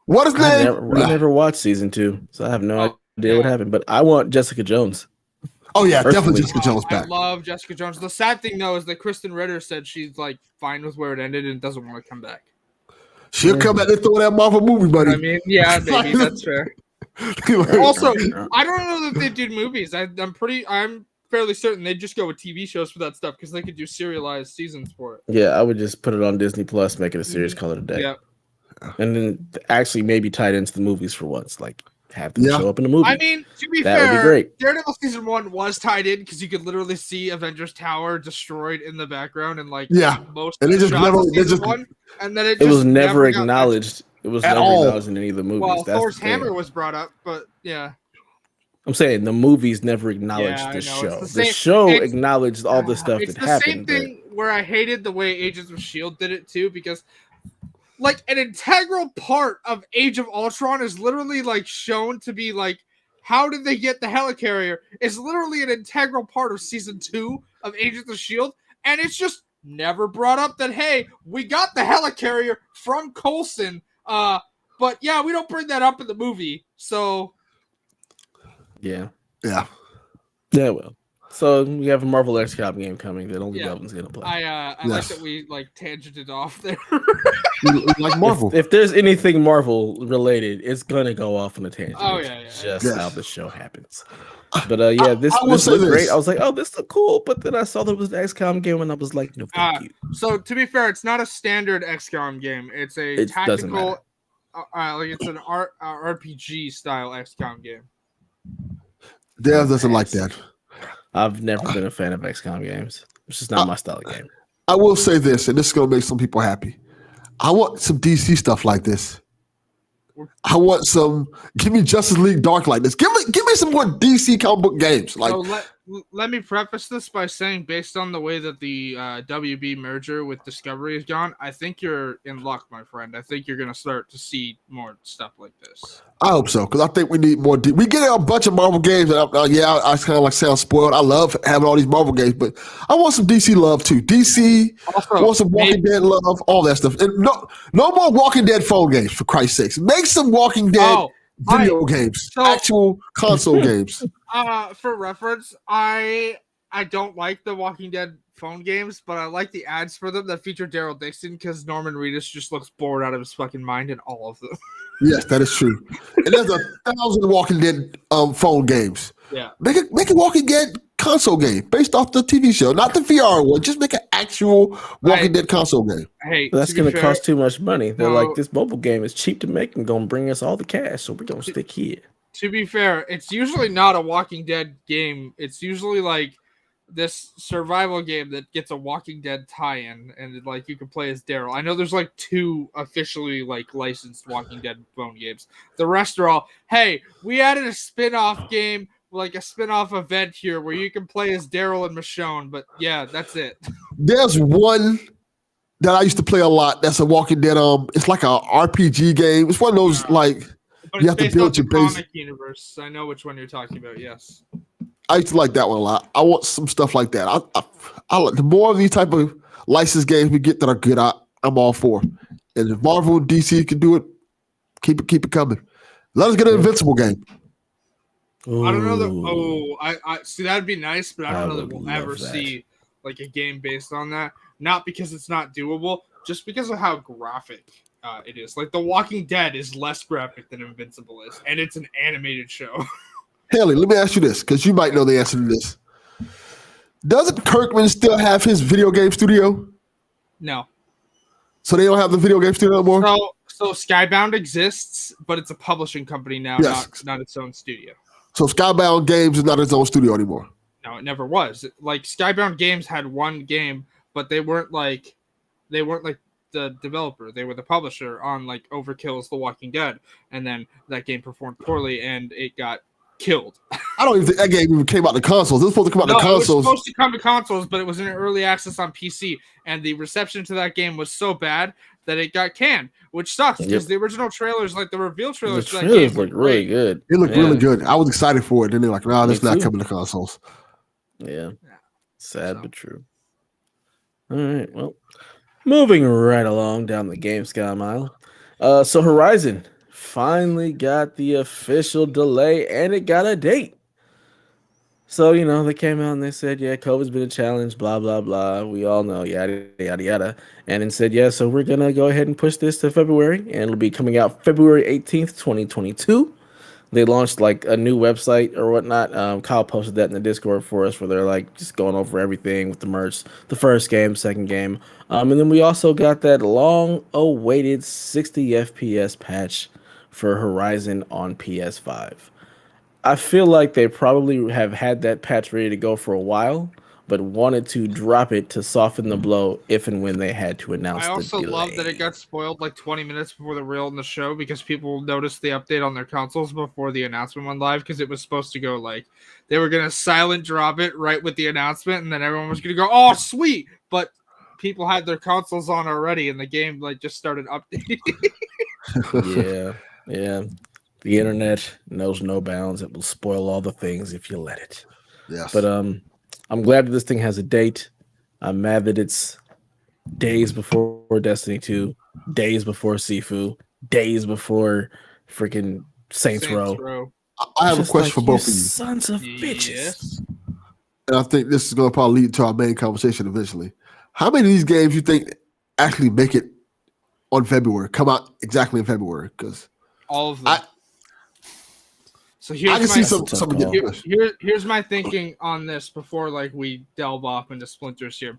What is name? I never watched season 2, so I have no idea what happened. But I want Jessica Jones. Oh yeah, definitely Jessica Jones back. I love Jessica Jones. The sad thing though is that Kristen Ritter said she's fine with where it ended and doesn't want to come back. She'll come back and throw that Marvel movie, buddy. I mean, yeah, maybe that's fair. Also, I don't know that they do movies. I'm fairly certain they'd just go with TV shows for that stuff, because they could do serialized seasons for it. Yeah, I would just put it on Disney Plus, make it a series, call it a day. Yeah. And then actually maybe tied into the movies for once, have them show up in the movie. I mean, to be that fair, would be great. Daredevil season 1 was tied in because you could literally see Avengers Tower destroyed in the background, and most of the shots of season 1, and then it was never acknowledged. It was never acknowledged in any of the movies. Well, Thor's hammer was brought up, but yeah. I'm saying the movies never acknowledged the show. The show acknowledged all the stuff that happened. It's the same thing where I hated the way Agents of S.H.I.E.L.D. did it too, because like an integral part of Age of Ultron is literally like shown to be like, how did they get the helicarrier? It's literally an integral part of season 2 of Agents of S.H.I.E.L.D. And it's just never brought up that, hey, we got the helicarrier from Coulson. But yeah, we don't bring that up in the movie. So yeah. Well, so we have a Marvel XCOM game coming that only Delvin's gonna play. I like that we like tangented off there. Like Marvel. If there's anything Marvel related, it's gonna go off on a tangent. Oh Just how the show happens. But this looked great. I was like, oh, this looks cool. But then I saw there was an XCOM game, and I was like, no, thank you. So to be fair, it's not a standard XCOM game. It's a tactical, like it's an RPG style XCOM game. Dev doesn't like that. I've never been a fan of XCOM games. It's just not my style of game. I will say this, and this is going to make some people happy. I want some DC stuff like this. I want some. Give me Justice League Dark like this. Give me some more DC comic book games. Like, so let me preface this by saying, based on the way that the WB merger with Discovery has gone, I think you're in luck, my friend. I think you're going to start to see more stuff like this. I hope so, because I think we need more. We get a bunch of Marvel games, and I kind of like sound spoiled. I love having all these Marvel games, but I want some DC love too. DC, I want some Walking Dead love, all that stuff. And no more Walking Dead phone games, for Christ's sakes. Make some Walking Dead video games, actual console games. For reference, I don't like the Walking Dead phone games, but I like the ads for them that feature Daryl Dixon because Norman Reedus just looks bored out of his fucking mind in all of them. Yes, that is true. And there's 1,000 Walking Dead phone games. Yeah. Make a Walking Dead console game based off the TV show, not the VR one. Just make an actual Walking Dead console game. Hey, that's going to cost too much money. They're like, this mobile game is cheap to make and going to bring us all the cash, so we're going to stick here. To be fair, it's usually not a Walking Dead game. It's usually like this survival game that gets a Walking Dead tie-in, and like you can play as Daryl. I know there's like 2 officially like licensed Walking Dead phone games. The rest are all, hey, we added a spin-off game, like a spin-off event here where you can play as Daryl and Michonne, but yeah, that's it. There's one that I used to play a lot. That's a Walking Dead. It's like a RPG game. It's one of those like you have to build your base. Comic universe. I know which one you're talking about. Yes. I used to like that one a lot. I want some stuff like that. I the more of these type of licensed games we get that are good, I'm all for. And if Marvel and DC can do it, keep it coming. Let us get an Invincible game. Ooh. I don't know that. I see that'd be nice, but I don't know that we'll ever see like a game based on that. Not because it's not doable, just because of how graphic it is. Like The Walking Dead is less graphic than Invincible is, and it's an animated show. Haley, let me ask you this, because you might know the answer to this. Doesn't Kirkman still have his video game studio? No. So they don't have the video game studio anymore? So Skybound exists, but it's a publishing company now, not its own studio. So Skybound Games is not its own studio anymore? No, it never was. Like Skybound Games had one game, but they weren't like the developer. They were the publisher on like Overkill's The Walking Dead, and then that game performed poorly and it got killed. I don't even think that game even came out to consoles. It was supposed to come out to consoles. It was supposed to come to consoles, but it was in early access on PC, and the reception to that game was so bad that it got canned, which sucks because the original trailers, like the reveal trailers for that game, looked really good. It looked really good. I was excited for it. Then they're like, no, that's not coming to consoles. Yeah. Sad but true. All right. Well, moving right along down the Gamescom aisle. So Horizon finally got the official delay, and it got a date. So, they came out and they said, yeah, COVID's been a challenge, blah, blah, blah. We all know, yada, yada, yada. And then said, yeah, so we're going to go ahead and push this to February, and it'll be coming out February 18th, 2022. They launched like a new website or whatnot. Kyle posted that in the Discord for us, where they're like just going over everything with the merch, the first game, second game. And then we also got that long-awaited 60 FPS patch for Horizon on PS5. I feel like they probably have had that patch ready to go for a while, but wanted to drop it to soften the blow if and when they had to announce the delay. I also love that it got spoiled like 20 minutes before the reveal in the show because people noticed the update on their consoles before the announcement went live because it was supposed to go like they were going to silent drop it right with the announcement and then everyone was going to go, oh, sweet. But people had their consoles on already, and the game like just started updating. Yeah. The internet knows no bounds. It will spoil all the things if you let it. Yes. But I'm glad that this thing has a date. I'm mad that it's days before Destiny 2, days before Sifu, days before freaking Saints Row. I have a question for both of you. Sons of bitches. And I think this is going to probably lead to our main conversation eventually. How many of these games you think actually make it on February, come out exactly in February? Because all of them. So here's my thinking on this before like we delve off into splinters here.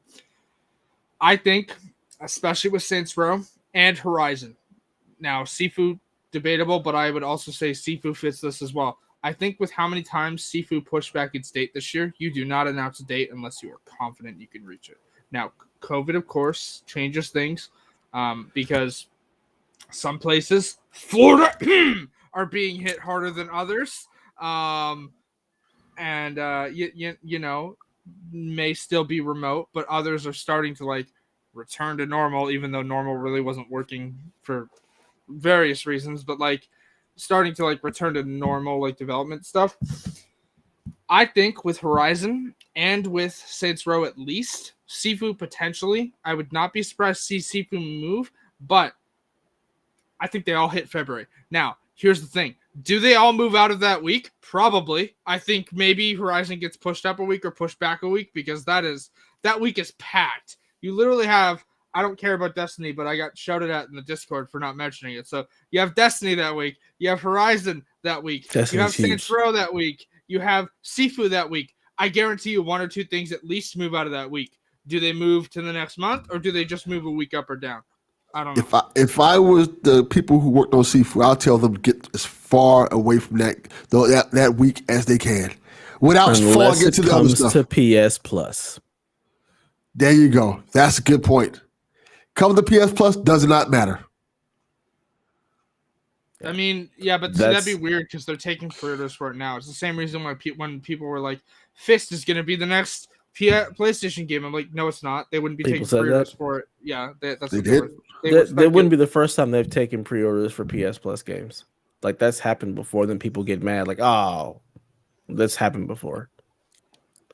I think, especially with Saints Row and Horizon. Now, Sifu, debatable, but I would also say Sifu fits this as well. I think with how many times Sifu pushed back its date this year, you do not announce a date unless you are confident you can reach it. Now, COVID, of course, changes things because some places, Florida, are being hit harder than others. You know, may still be remote, but others are starting to like return to normal, even though normal really wasn't working for various reasons, but like starting to like return to normal like development stuff. I think with Horizon and with Saints Row at least, Sifu potentially, I would not be surprised to see Sifu move, but I think they all hit February. Now, here's the thing. Do they all move out of that week? Probably. I think maybe Horizon gets pushed up a week or pushed back a week because that week is packed. You literally have, I don't care about Destiny, but I got shouted at in the Discord for not mentioning it. So you have Destiny that week. You have Horizon that week. Destiny's you have huge. Saints Row that week. You have Sifu that week. I guarantee you one or two things at least move out of that week. Do they move to the next month or do they just move a week up or down? I don't know. If I was the people who worked on Sifu, I'll tell them to get as far away from that week as they can, without falling into the other stuff. To PS Plus. There you go. That's a good point. Come to PS Plus does not matter. I mean, yeah, but that'd be weird because they're taking pre-orders for it now. It's the same reason why when people were like, Fist is going to be the next PlayStation game. I'm like, no, it's not. They wouldn't be taking pre-orders for it. Yeah, that's they did. They wouldn't be the first time they've taken pre-orders for PS Plus games. Like, that's happened before. Then people get mad. Like, oh, that's happened before.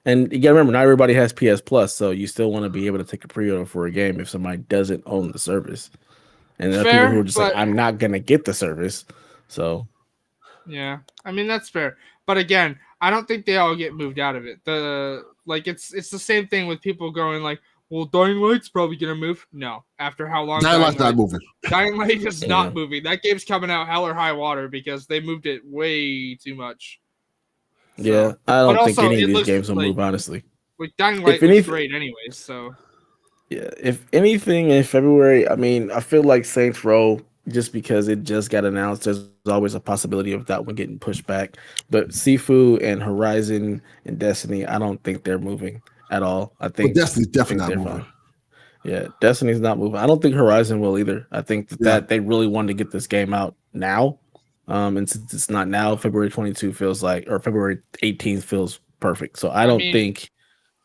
And you gotta remember, not everybody has PS Plus, so you still want to be able to take a pre-order for a game if somebody doesn't own the service. And there are people who are just like, I'm not gonna get the service. So, yeah, I mean that's fair. But again, I don't think they all get moved out of it. It's the same thing with people going like, well, Dying Light's probably gonna move. No, after how long? Dying Light's not moving. Dying Light is not moving. That game's coming out hell or high water because they moved it way too much. So, yeah, I don't think any of these games will move, honestly. Like Dying Light was great anyways, so. Yeah, if anything in February, I mean, I feel like Saints Row, just because it just got announced, there's always a possibility of that one getting pushed back. But Sifu and Horizon and Destiny, I don't think they're moving at all. I think Destiny's definitely not moving. Fine. Yeah, Destiny's not moving. I don't think Horizon will either. I think that they really wanted to get this game out now. And since it's not now, February 22 feels like, or February 18th feels perfect. So I don't think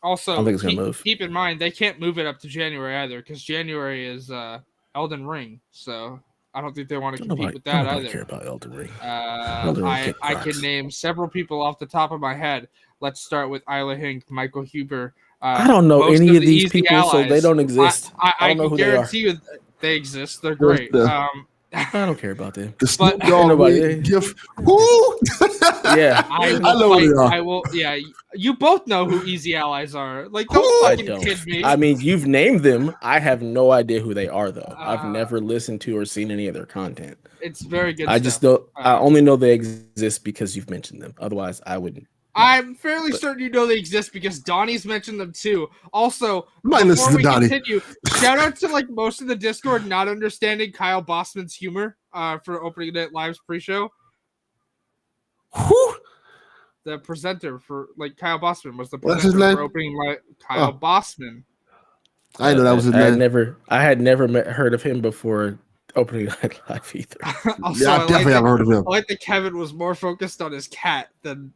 it's gonna move. Keep in mind they can't move it up to January either because January is Elden Ring. So I don't think they want to compete with that either. I don't care about Elden Ring. I can name several people off the top of my head. Let's start with Isla Hink, Michael Huber. I don't know any of these people, so they don't exist. I don't know who they are. I guarantee you they exist. They're great. I don't care about them. The Snoop Dogg gift. Who? Yeah, I know who they are. I will. Yeah, you both know who Easy Allies are. Like, don't fucking kid me. I mean, you've named them. I have no idea who they are, though. I've never listened to or seen any of their content. It's very good. I just know. I only know they exist because you've mentioned them. Otherwise, I wouldn't. I'm fairly certain you know they exist because Donnie's mentioned them too. Also, before we continue, shout out to like most of the Discord not understanding Kyle Bossman's humor for Opening Night Live's pre-show. Who? The presenter for like Kyle Bossman was the presenter for Opening Night. Kyle Bossman. I know that was his name. I had never heard of him before Opening Night Live either. Also, I definitely haven't heard of him. I like that Kevin was more focused on his cat than.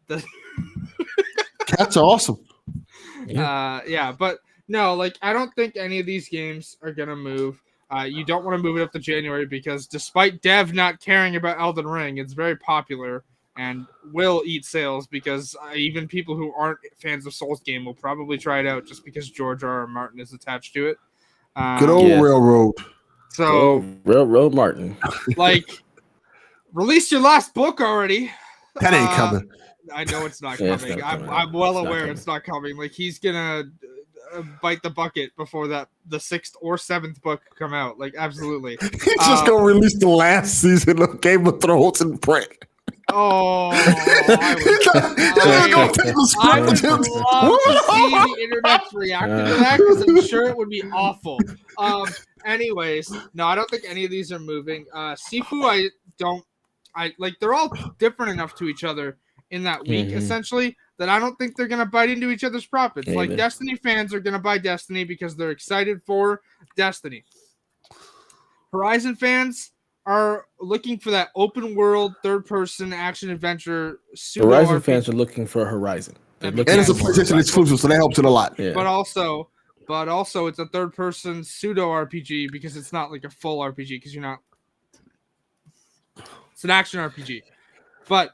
Cats are awesome. Yeah, but No, like I don't think any of these games are gonna move. You don't want to move it up to January because despite Dev not caring about Elden Ring, it's very popular and will eat sales because even people who aren't fans of Souls game will probably try it out just because George R.R. Martin is attached to it. Good old Railroad. So Railroad Martin. Like, release your last book already. That ain't coming. I know it's not coming. I'm well aware it's not coming. Like he's gonna bite the bucket before the 6th or 7th book come out. Like absolutely. He's just gonna release the last season of Game of Thrones in print. Oh, I would love to see the internet's reaction to that because I'm sure it would be awful. Anyways, no, I don't think any of these are moving. Sifu, they're all different enough to each other in that week, essentially, that I don't think they're going to bite into each other's profits. Like, Destiny fans are going to buy Destiny because they're excited for Destiny. Horizon fans are looking for that open world, third-person action-adventure pseudo Horizon RPG. fans are looking for Horizon. And it's a PlayStation exclusive, so that helps it a lot. Yeah. But also, it's a third-person pseudo-RPG because it's not like a full RPG because you're not... It's an action RPG. But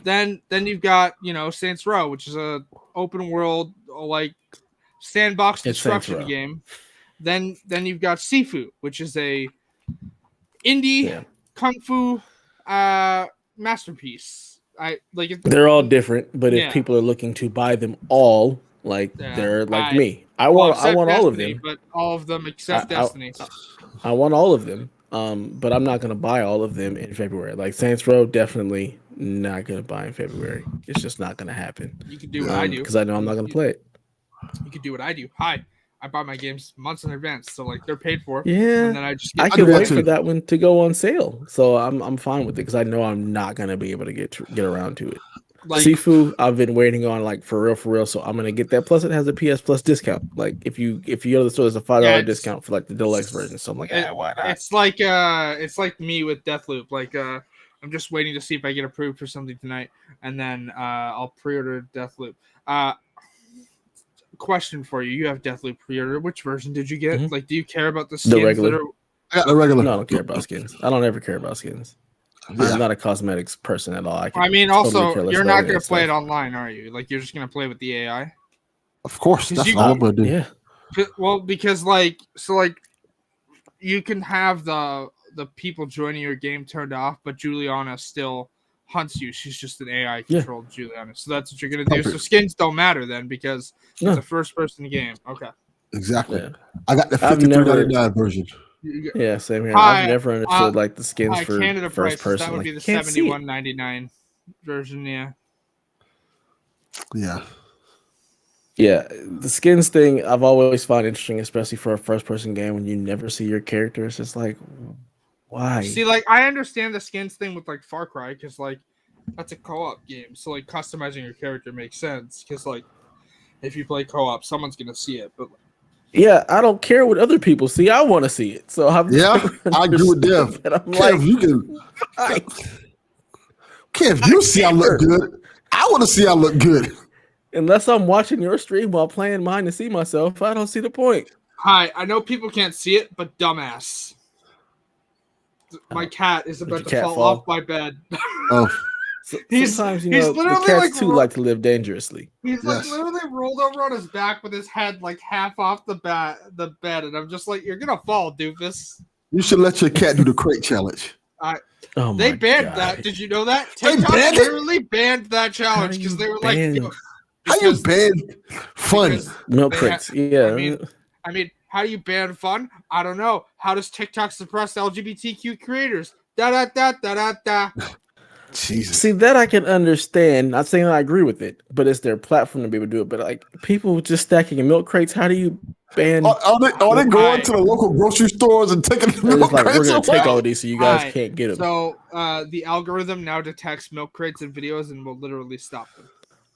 then you've got, Saints Row, which is a open world, like, sandbox destruction game. Then you've got Sifu, which is a indie kung fu masterpiece. They're all different, but if people are looking to buy them all, they're like me. I want all of them, but all of them except Destiny. I want all of them, but I'm not going to buy all of them in February. Like Saints Row, definitely not going to buy in February. It's just not going to happen. You can do what I do because I know I'm not going to play it. You can do what I do. I buy my games months in advance, so they're paid for. Yeah, and then I can wait for that one to go on sale, so I'm fine with it because I know I'm not gonna be able to get around to it. Like, Sifu, I've been waiting on for real. So I'm gonna get that. Plus, it has a PS Plus discount. Like if you go to the store, there's a $5 discount for the deluxe version. So I'm like, why not? It's like me with Deathloop. Like I'm just waiting to see if I get approved for something tonight, and then I'll pre-order Deathloop. Question for you: you have Deathloop pre-order. Which version did you get? Like, do you care about the skins? The regular. I got the regular. No, I don't care about skins. I don't ever care about skins. I'm not a cosmetics person at all. Also, you're not going to play it online, are you? Like, you're just going to play with the AI? Of course, that's all I'm going to do. Yeah. Well, because you can have the people joining your game turned off, but Juliana still hunts you. She's just an AI controlled Juliana. So that's what you're gonna do. So skins don't matter then because it's a first person game. Okay. Exactly. Yeah. I got the $53.99 version. Yeah, same here. I've never understood the skins for Canada first person. That would be the $71.99 version. Yeah. Yeah. Yeah, the skins thing I've always found interesting, especially for a first person game when you never see your character. It's just like, why? See, I understand the skins thing with Far Cry because that's a co-op game, so customizing your character makes sense because if you play co-op, someone's gonna see it. But yeah, I don't care what other people see. I want to see it. So I agree with Dev. And I'm Kev, you can. Kev, you see I look good. I want to see I look good. Unless I'm watching your stream while playing mine to see myself, I don't see the point. Hi, I know people can't see it, but dumbass. My cat is about to fall off my bed. Oh, sometimes the cats too like to live dangerously. He's literally rolled over on his back with his head half off the bed, and I'm just like, "You're gonna fall, doofus." You should let your cat do the crate challenge. They banned that. Did you know that? TikTok literally banned that challenge because they were like, "How you ban fun milk crates?" Yeah, I mean. How do you ban fun? I don't know. How does TikTok suppress LGBTQ creators? Jesus. See, that I can understand. Not saying I agree with it, but it's their platform to be able to do it. But people just stacking in milk crates, how do you ban? Are they going to the local grocery stores and taking the milk crates? We're going to take all these so you guys can't get them. So the algorithm now detects milk crates and videos and will literally stop them.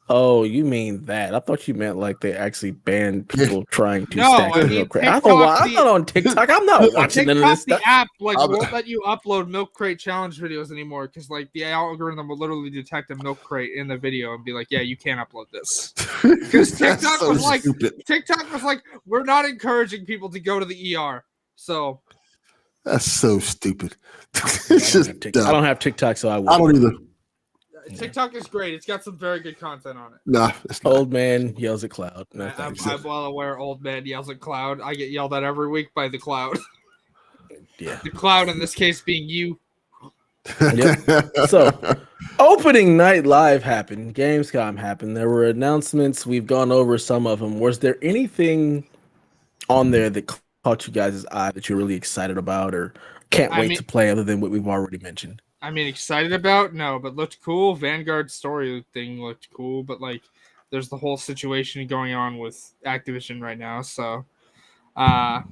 Oh, you mean that? I thought you meant like they actually banned people trying to No, stack I their mean, milk crate. I don't know why. I'm not on TikTok. I'm not watching none of this TikTok, stuff. the app won't let you upload milk crate challenge videos anymore because like the algorithm will literally detect a milk crate in the video and be like, yeah, you can't upload this. Because TikTok so was like, stupid. we're not encouraging people to go to the ER. So That's so stupid. Yeah, I don't have TikTok, so I don't either. TikTok is great. It's got some very good content on it. Nah, old man yells at cloud. No, I'm well aware. Old man yells at cloud. I get yelled at every week by the cloud. Yeah, the cloud in this case being you. Yep. So, opening night live happened. Gamescom happened. There were announcements. We've gone over some of them. Was there anything on there that caught you guys' eye that you're really excited about or can't wait to play other than what we've already mentioned? I mean, excited about? No, but looked cool. Vanguard story thing looked cool, but like there's the whole situation going on with Activision right now. So, I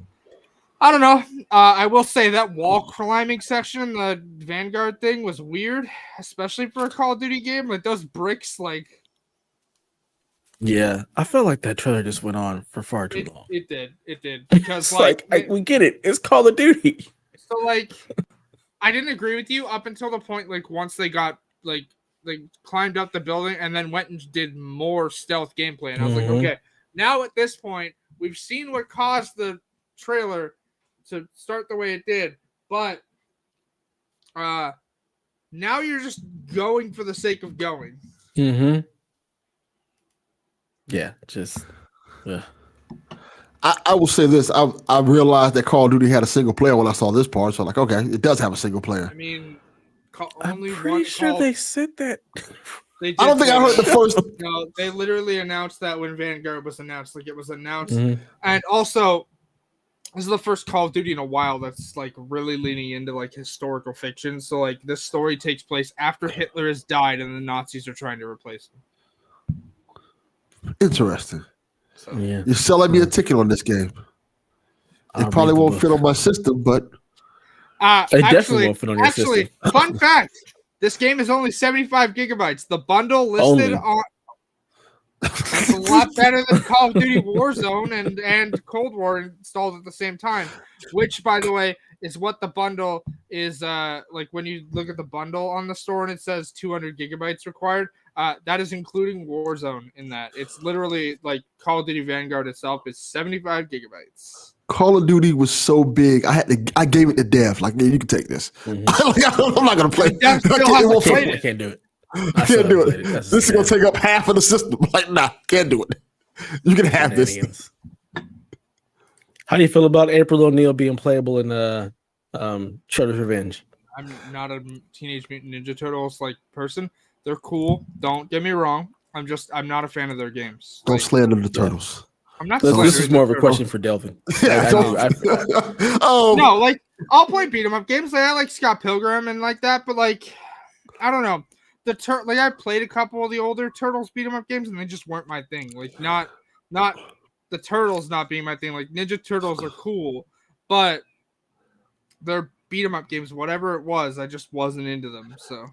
don't know. I will say that wall climbing section, the Vanguard thing was weird, especially for a Call of Duty game. Like those bricks, like. Yeah, I felt like that trailer just went on for far too long. It did. Because we get it. It's Call of Duty. So like. I didn't agree with you up until the point, like, once they got, like, they climbed up the building and then went and did more stealth gameplay. And I was like, okay, now at this point, we've seen what caused the trailer to start the way it did. But now you're just going for the sake of going. Mm-hmm. Yeah, just... Yeah. I will say this. I realized that Call of Duty had a single player when I saw this part. So I'm like, okay, it does have a single player. I mean, I'm pretty sure they said that. I don't think I heard the first. No, they literally announced that when Vanguard was announced. Like, it was announced. Mm-hmm. And also, this is the first Call of Duty in a while that's, like, really leaning into, like, historical fiction. So, like, this story takes place after Hitler has died and the Nazis are trying to replace him. Interesting. So, yeah. You're selling me a ticket on this game. It probably won't fit on my system, but it definitely won't fit on your system. Fun fact: this game is only 75 gigabytes. The bundle listed on it's a lot better than Call of Duty Warzone and Cold War installed at the same time. Which, by the way, is what the bundle is. Like when you look at the bundle on the store and it says 200 gigabytes required. That is including Warzone in that. It's literally like Call of Duty Vanguard itself is 75 gigabytes. Call of Duty was so big. I gave it to Dev. Like, man, you can take this. Mm-hmm. I'm not gonna play. I can't do it. I can't do it. This is gonna take up half of the system. Like, nah, can't do it. You can have this. How do you feel about April O'Neil being playable in Shredder's Revenge? I'm not a Teenage Mutant Ninja Turtles like person. They're cool. Don't get me wrong. I'm not a fan of their games. Don't slander the Turtles. I'm not. This is more of a question for Delvin. No, like I'll play beat 'em up games. Like I like Scott Pilgrim and like that, but like I don't know. Like I played a couple of the older Turtles beat 'em up games, and they just weren't my thing. Like not the Turtles not being my thing. Like Ninja Turtles are cool, but they're beat 'em up games. Whatever it was, I just wasn't into them. So.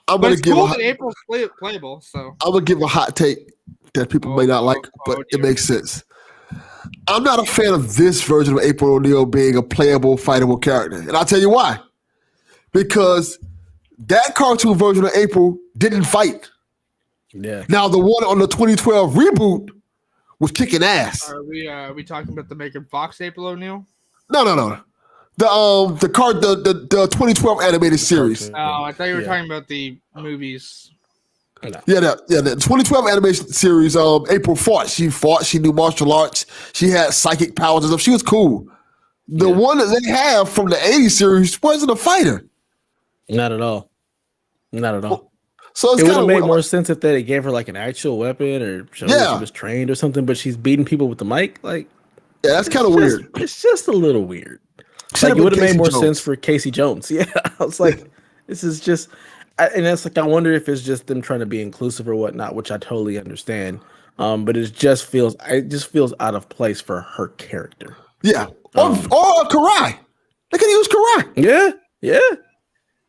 I'm gonna give cool that April's playable. So I'm gonna give a hot take that people may not like, but it makes sense. I'm not a fan of this version of April O'Neil being a playable, fightable character, and I'll tell you why. Because that cartoon version of April didn't fight. Yeah. Now the one on the 2012 reboot was kicking ass. Are we talking about the Megan Fox April O'Neil? No. The 2012 animated series. Oh, I thought you were talking about the movies. Yeah, the 2012 animation series. April fought. She knew martial arts. She had psychic powers and stuff. She was cool. The one that they have from the 80s series wasn't a fighter. Not at all. So it would have made more sense if they gave her like an actual weapon or showed her she was trained or something. But she's beating people with the mic. Like, yeah, that's kind of weird. It's just a little weird. Like, it would have made more sense for Casey Jones. Yeah, I was like, this is just, and it's like I wonder if it's just them trying to be inclusive or whatnot, which I totally understand. But it just feels out of place for her character. Yeah, or Karai. They could use Karai. Yeah.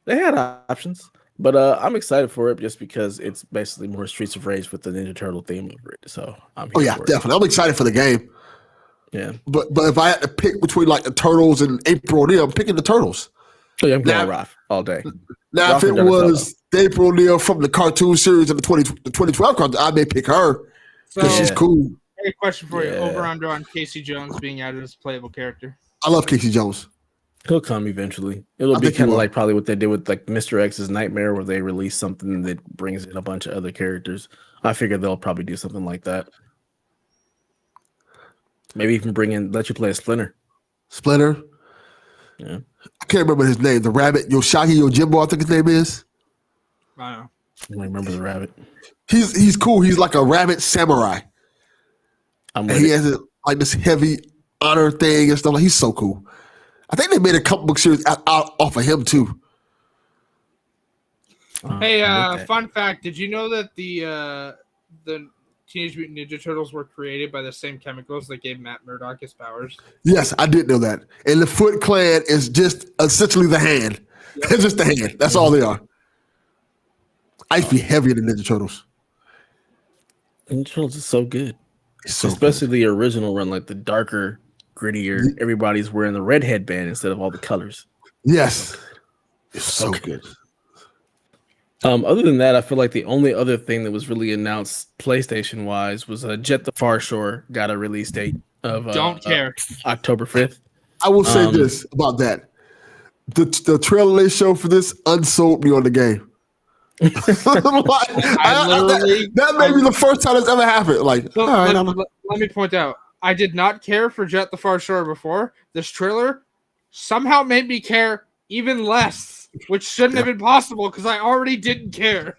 They had options. But I'm excited for it just because it's basically more Streets of Rage with the Ninja Turtle theme over it. So I'm here for definitely. I'm excited for the game. it. Yeah. But if I had to pick between like the Turtles and April O'Neil, I'm picking the Turtles. So yeah, I'm going Raph all day. Now, Raph if it was April O'Neil from the cartoon series of the 2012 cartoon, I may pick her because she's cool. Hey, question for you: over under on Casey Jones being added as a playable character? I love Casey Jones. He'll come eventually. It'll be kind of like probably what they did with like Mr. X's Nightmare, where they release something that brings in a bunch of other characters. I figure they'll probably do something like that. Maybe even let you play a Splinter. Splinter? Yeah. I can't remember his name. The rabbit, Yoshaki Yojimbo, I think his name is. I don't know. I don't remember the rabbit. He's cool. He's like a rabbit samurai. He has like this heavy honor thing and stuff. Like, he's so cool. I think they made a comic book series out off of him too. Hey, fun fact: did you know that the Teenage Mutant Ninja Turtles were created by the same chemicals that gave Matt Murdock his powers? Yes, I did know that. And the Foot Clan is just essentially the hand. Yep. It's just the hand. That's all they are. I used to be heavier than Ninja Turtles. Ninja Turtles is so good. Especially the original run, like the darker, grittier. Everybody's wearing the red headband instead of all the colors. Yes. It's so good. Other than that, I feel like the only other thing that was really announced PlayStation wise was Jet the Far Shore got a release date of October 5th. I will say this about that. The trailer they showed for this unsold me on the game. That may be the first time it's ever happened. Like, let me point out, I did not care for Jet the Far Shore before. This trailer somehow made me care even less, which shouldn't have been possible because I already didn't care.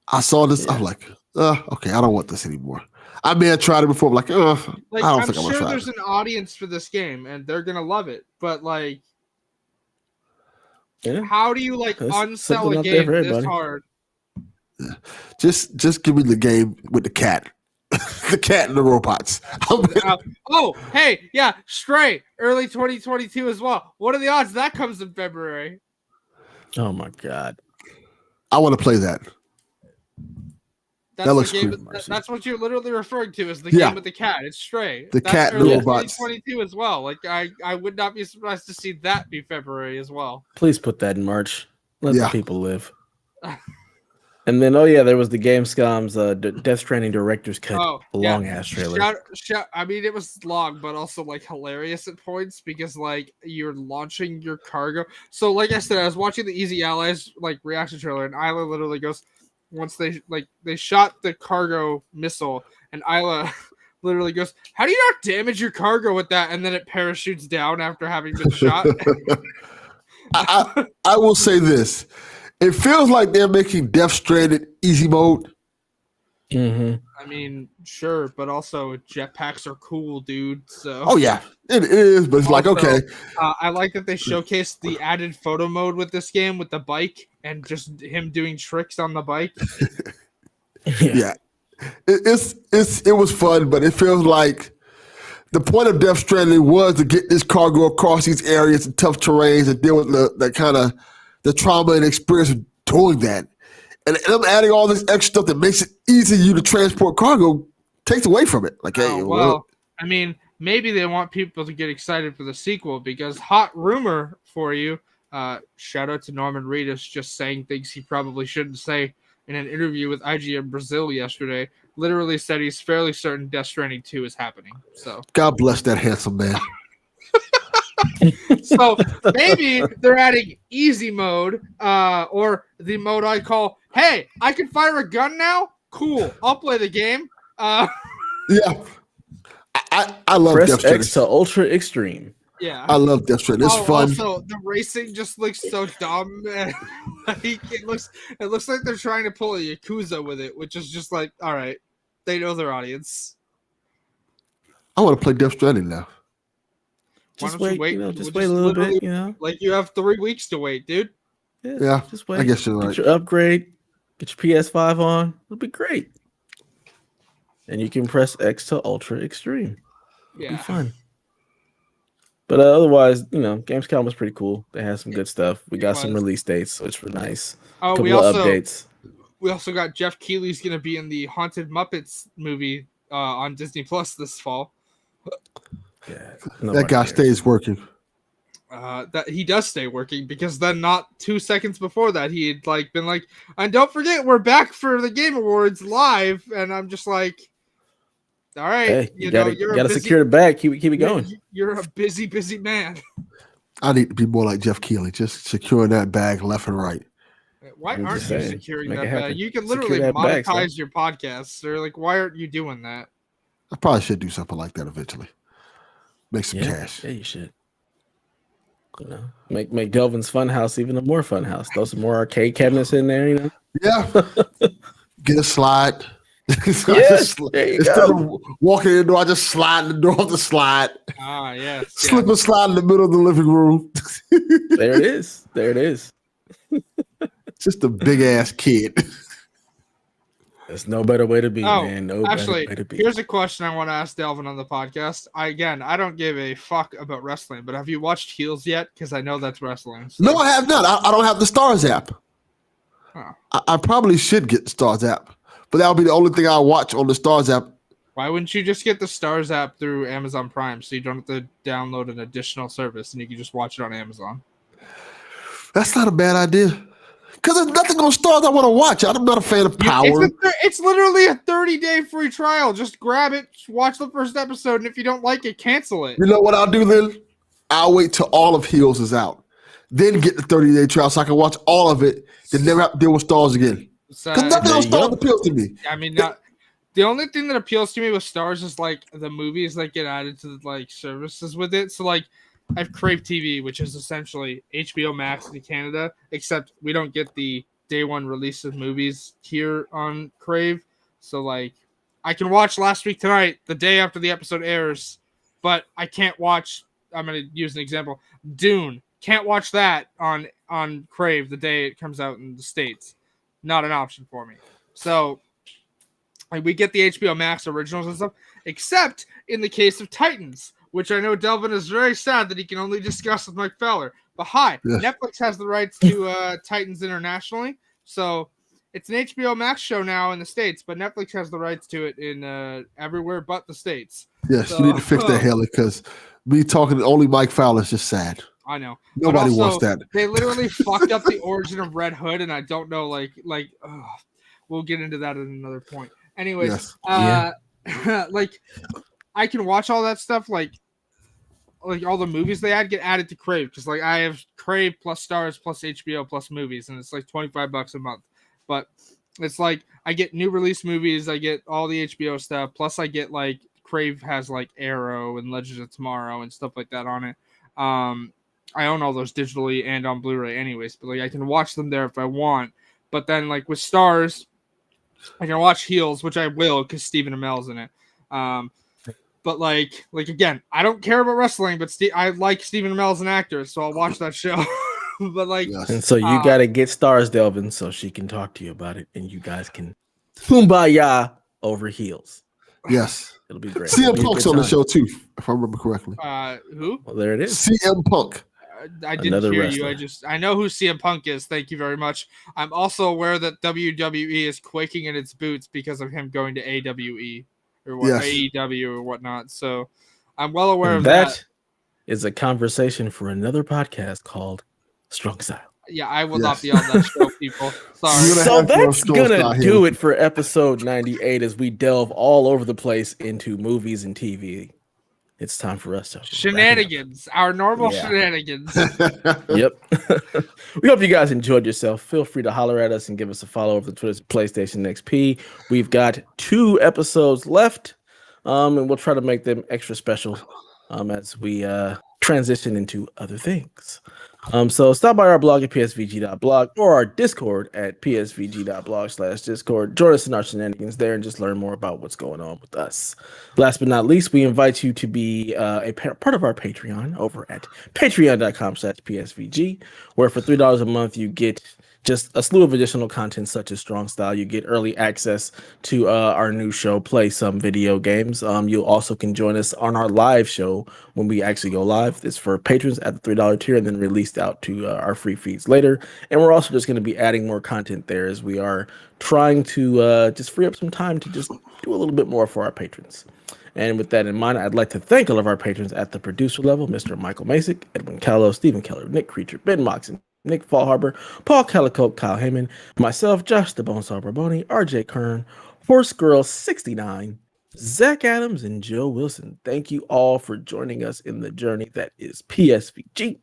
I saw this. I'm like, okay, I don't want this anymore. I may have tried it before. I'm like, I don't think I'm going to try it. I'm sure there's an audience for this game and they're going to love it. But like, how do you unsell a game this hard? Yeah. Just give me the game with the cat. The cat and the robots. Stray, early 2022 as well. What are the odds that comes in February? Oh my god. I want to play that. That looks cool. That's what you're literally referring to as the game with the cat. It's Stray. The cat and the robots. 2022 as well. Like I would not be surprised to see that be February as well. Please put that in March. Let the people live. And then, there was the Gamescom's Death Stranding director's cut, long ass trailer. I mean, it was long, but also like hilarious at points because like you're launching your cargo. So, like I said, I was watching the Easy Allies like reaction trailer, and Isla literally goes, once they shot the cargo missile, and Isla literally goes, "How do you not damage your cargo with that?" And then it parachutes down after having been shot. I will say this. It feels like they're making Death Stranded easy mode. Mm-hmm. I mean, sure, but also jetpacks are cool, dude. So. Oh yeah, it is. But it's also, like okay. I like that they showcased the added photo mode with this game with the bike and just him doing tricks on the bike. Yeah, it was fun, but it feels like the point of Death Stranding was to get this cargo across these areas and tough terrains and deal with the kind of the trauma and experience of doing that. And I'm adding all this extra stuff that makes it easy for you to transport cargo, takes away from it. Like, I mean, maybe they want people to get excited for the sequel because hot rumor for you, shout out to Norman Reedus just saying things he probably shouldn't say in an interview with IGN Brazil yesterday, literally said he's fairly certain Death Stranding 2 is happening. So God bless that handsome man. So maybe they're adding easy mode, or the mode I call, hey, I can fire a gun now? Cool. I'll play the game. Yeah. I love Press Death Stranding. X to Ultra Extreme. Yeah. I love Death Stranding. It's fun. Also, the racing just looks so dumb. It looks like they're trying to pull a Yakuza with it, which is just like, all right, they know their audience. I want to play Death Stranding now. Just wait, just wait a little bit, Like you have 3 weeks to wait, dude. Yeah, just wait. I guess you're right. Get your upgrade, get your PS5 on. It'll be great. And you can press X to Ultra Extreme. It'll be fun. But otherwise, Gamescom was pretty cool. They had some good stuff. We got some release dates, which were nice. Oh, couple of updates. We also got Jeff Keighley's going to be in the Haunted Muppets movie on Disney Plus this fall. Yeah, that guy stays working. That he does stay working, because then not 2 seconds before that he had been like, and don't forget we're back for the Game Awards live, and I'm just like, all right, hey, you gotta secure the bag. Keep it going. You're a busy man. I need to be more like Jeff Keighley, just securing that bag left and right. Why aren't you securing that bag? You can literally monetize your podcasts. Or why aren't you doing that? I probably should do something like that eventually. Make some cash. Yeah, you should. Make Delvin's Funhouse even a more fun house. Throw some more arcade cabinets in there. Yeah. Get a slide. Yes, there you Instead of walking in the door, I just slide in the door off the slide. Ah, yes. Slip and slide in the middle of the living room. There it is. Just a big ass kid. There's no better way to be, man. No actually, better way to be. Here's a question I want to ask Delvin on the podcast. I don't give a fuck about wrestling, but have you watched Heels yet? Because I know that's wrestling. So. No, I have not. I don't have the Stars app. Huh. I probably should get the Stars app, but that'll be the only thing I watch on the Stars app. Why wouldn't you just get the Stars app through Amazon Prime so you don't have to download an additional service and you can just watch it on Amazon? That's not a bad idea. Because there's nothing on Stars I want to watch. I'm not a fan of Power. It's literally a 30-day free trial. Just grab it, watch the first episode, and if you don't like it, cancel it. You know what I'll do then? I'll wait till all of Heels is out. Then get the 30-day trial so I can watch all of it. Then never have to deal with Stars again. Because nothing on Stars appeals to me. I mean, the only thing that appeals to me with Stars is the movies that get added to the services with it. So I have Crave TV, which is essentially HBO Max in Canada, except we don't get the day one release of movies here on Crave. So I can watch Last Week Tonight the day after the episode airs, but I can't watch, I'm going to use an example, Dune. Can't watch that on Crave the day it comes out in the States. Not an option for me. So we get the HBO Max originals and stuff, except in the case of Titans, which I know Delvin is very sad that he can only discuss with Mike Fowler. But Netflix has the rights to Titans internationally. So it's an HBO Max show now in the States, but Netflix has the rights to it in everywhere but the States. Yes, you need to fix that, Haley, because me talking to only Mike Fowler is just sad. I know. Nobody wants that. They literally fucked up the origin of Red Hood, and I don't know, we'll get into that at another point. Anyways, I can watch all that stuff, all the movies they add get added to Crave, because I have Crave plus Stars plus HBO plus movies, and it's $25 a month. But it's I get new release movies, I get all the HBO stuff, plus I get Crave has Arrow and Legends of Tomorrow and stuff like that on it. I own all those digitally and on Blu-ray anyways, but I can watch them there if I want. But then with Stars, I can watch Heels, which I will because Stephen Amell's in it. But again, I don't care about wrestling, but I like Stephen Amell as an actor, so I'll watch that show. But and so you gotta get Stars, Delvin, so she can talk to you about it, and you guys can kumbaya over Heels. Yes, it'll be great. CM Punk's on the show too, if I remember correctly. Who? Well, there it is. CM Punk. I didn't hear wrestler. I know who CM Punk is. Thank you very much. I'm also aware that WWE is quaking in its boots because of him going to AWE or AEW or whatnot. So I'm well aware of that. That is a conversation for another podcast called Strong Style. Yeah, I will not be on that show, people. Sorry. So that's gonna do it for episode 98 as we delve all over the place into movies and TV. It's time for us to shenanigans, our normal shenanigans. Yep. We hope you guys enjoyed yourself. Feel free to holler at us and give us a follow over the Twitter, PlayStation XP. We've got 2 episodes left, and we'll try to make them extra special as we transition into other things. So stop by our blog at psvg.blog or our Discord at psvg.blog/discord. Join us in our shenanigans there and just learn more about what's going on with us. Last but not least, we invite you to be a part of our Patreon over at patreon.com/psvg, where for $3 a month you get just a slew of additional content such as Strong Style. You get early access to our new show, Play Some Video Games. You also can join us on our live show when we actually go live. It's for patrons at the $3 tier and then released out to our free feeds later. And we're also just going to be adding more content there as we are trying to just free up some time to just do a little bit more for our patrons. And with that in mind, I'd like to thank all of our patrons at the producer level, Mr. Michael Masick, Edwin Callow, Stephen Keller, Nick Creature, Ben Moxon, Nick Fall Harbor, Paul Calico, Kyle Heyman, myself, Josh the Bonesaw Barboni, RJ Kern, Horse Girl 69, Zach Adams, and Joe Wilson. Thank you all for joining us in the journey that is PSVG.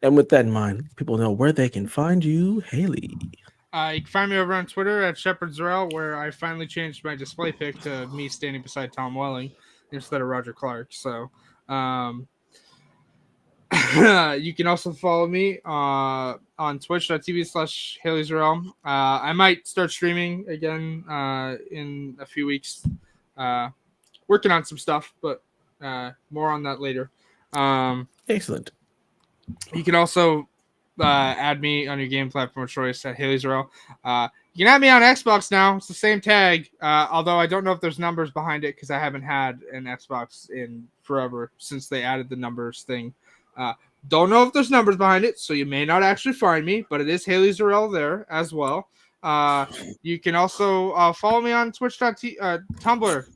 And with that in mind, people know where they can find you. Haley. You can find me over on Twitter at ShepardZarel, where I finally changed my display pic to me standing beside Tom Welling instead of Roger Clark. So you can also follow me on twitch.tv/HaleyZarel. I might start streaming again in a few weeks. Working on some stuff, but more on that later. Excellent. You can also add me on your game platform of choice at HaleyZarel. You can add me on Xbox now. It's the same tag, although I don't know if there's numbers behind it because I haven't had an Xbox in forever since they added the numbers thing. Don't know if there's numbers behind it, so you may not actually find me, but it is HaleyZarel there as well. You can also follow me on Tumblr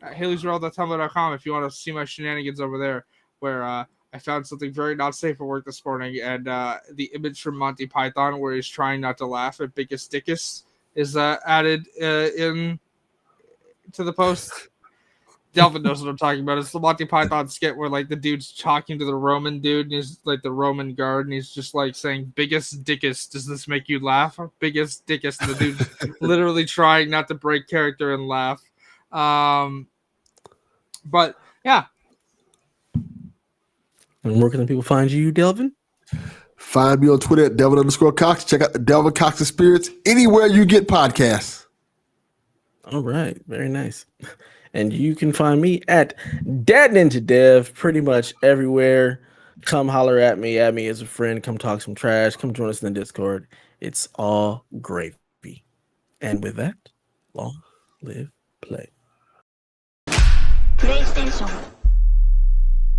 at HaleyZarel.tumblr.com if you want to see my shenanigans over there, where I found something very not safe at work this morning, and the image from Monty Python where he's trying not to laugh at Biggest Dickus is added in to the post. Delvin knows what I'm talking about. It's the Monty Python skit where like the dude's talking to the Roman dude, and he's like the Roman guard, and he's just like saying, "Biggest Dickus, does this make you laugh?" Biggest Dickus, and the dude's literally trying not to break character and laugh. But yeah. And where can people find you, Delvin? Find me on Twitter at Delvin_Cox. Check out the Delvin Cox Experience anywhere you get podcasts. All right. Very nice. And you can find me at Dad Ninja Dev pretty much everywhere. Come holler at me as a friend. Come talk some trash. Come join us in the Discord. It's all gravy. And with that, long live play. PlayStation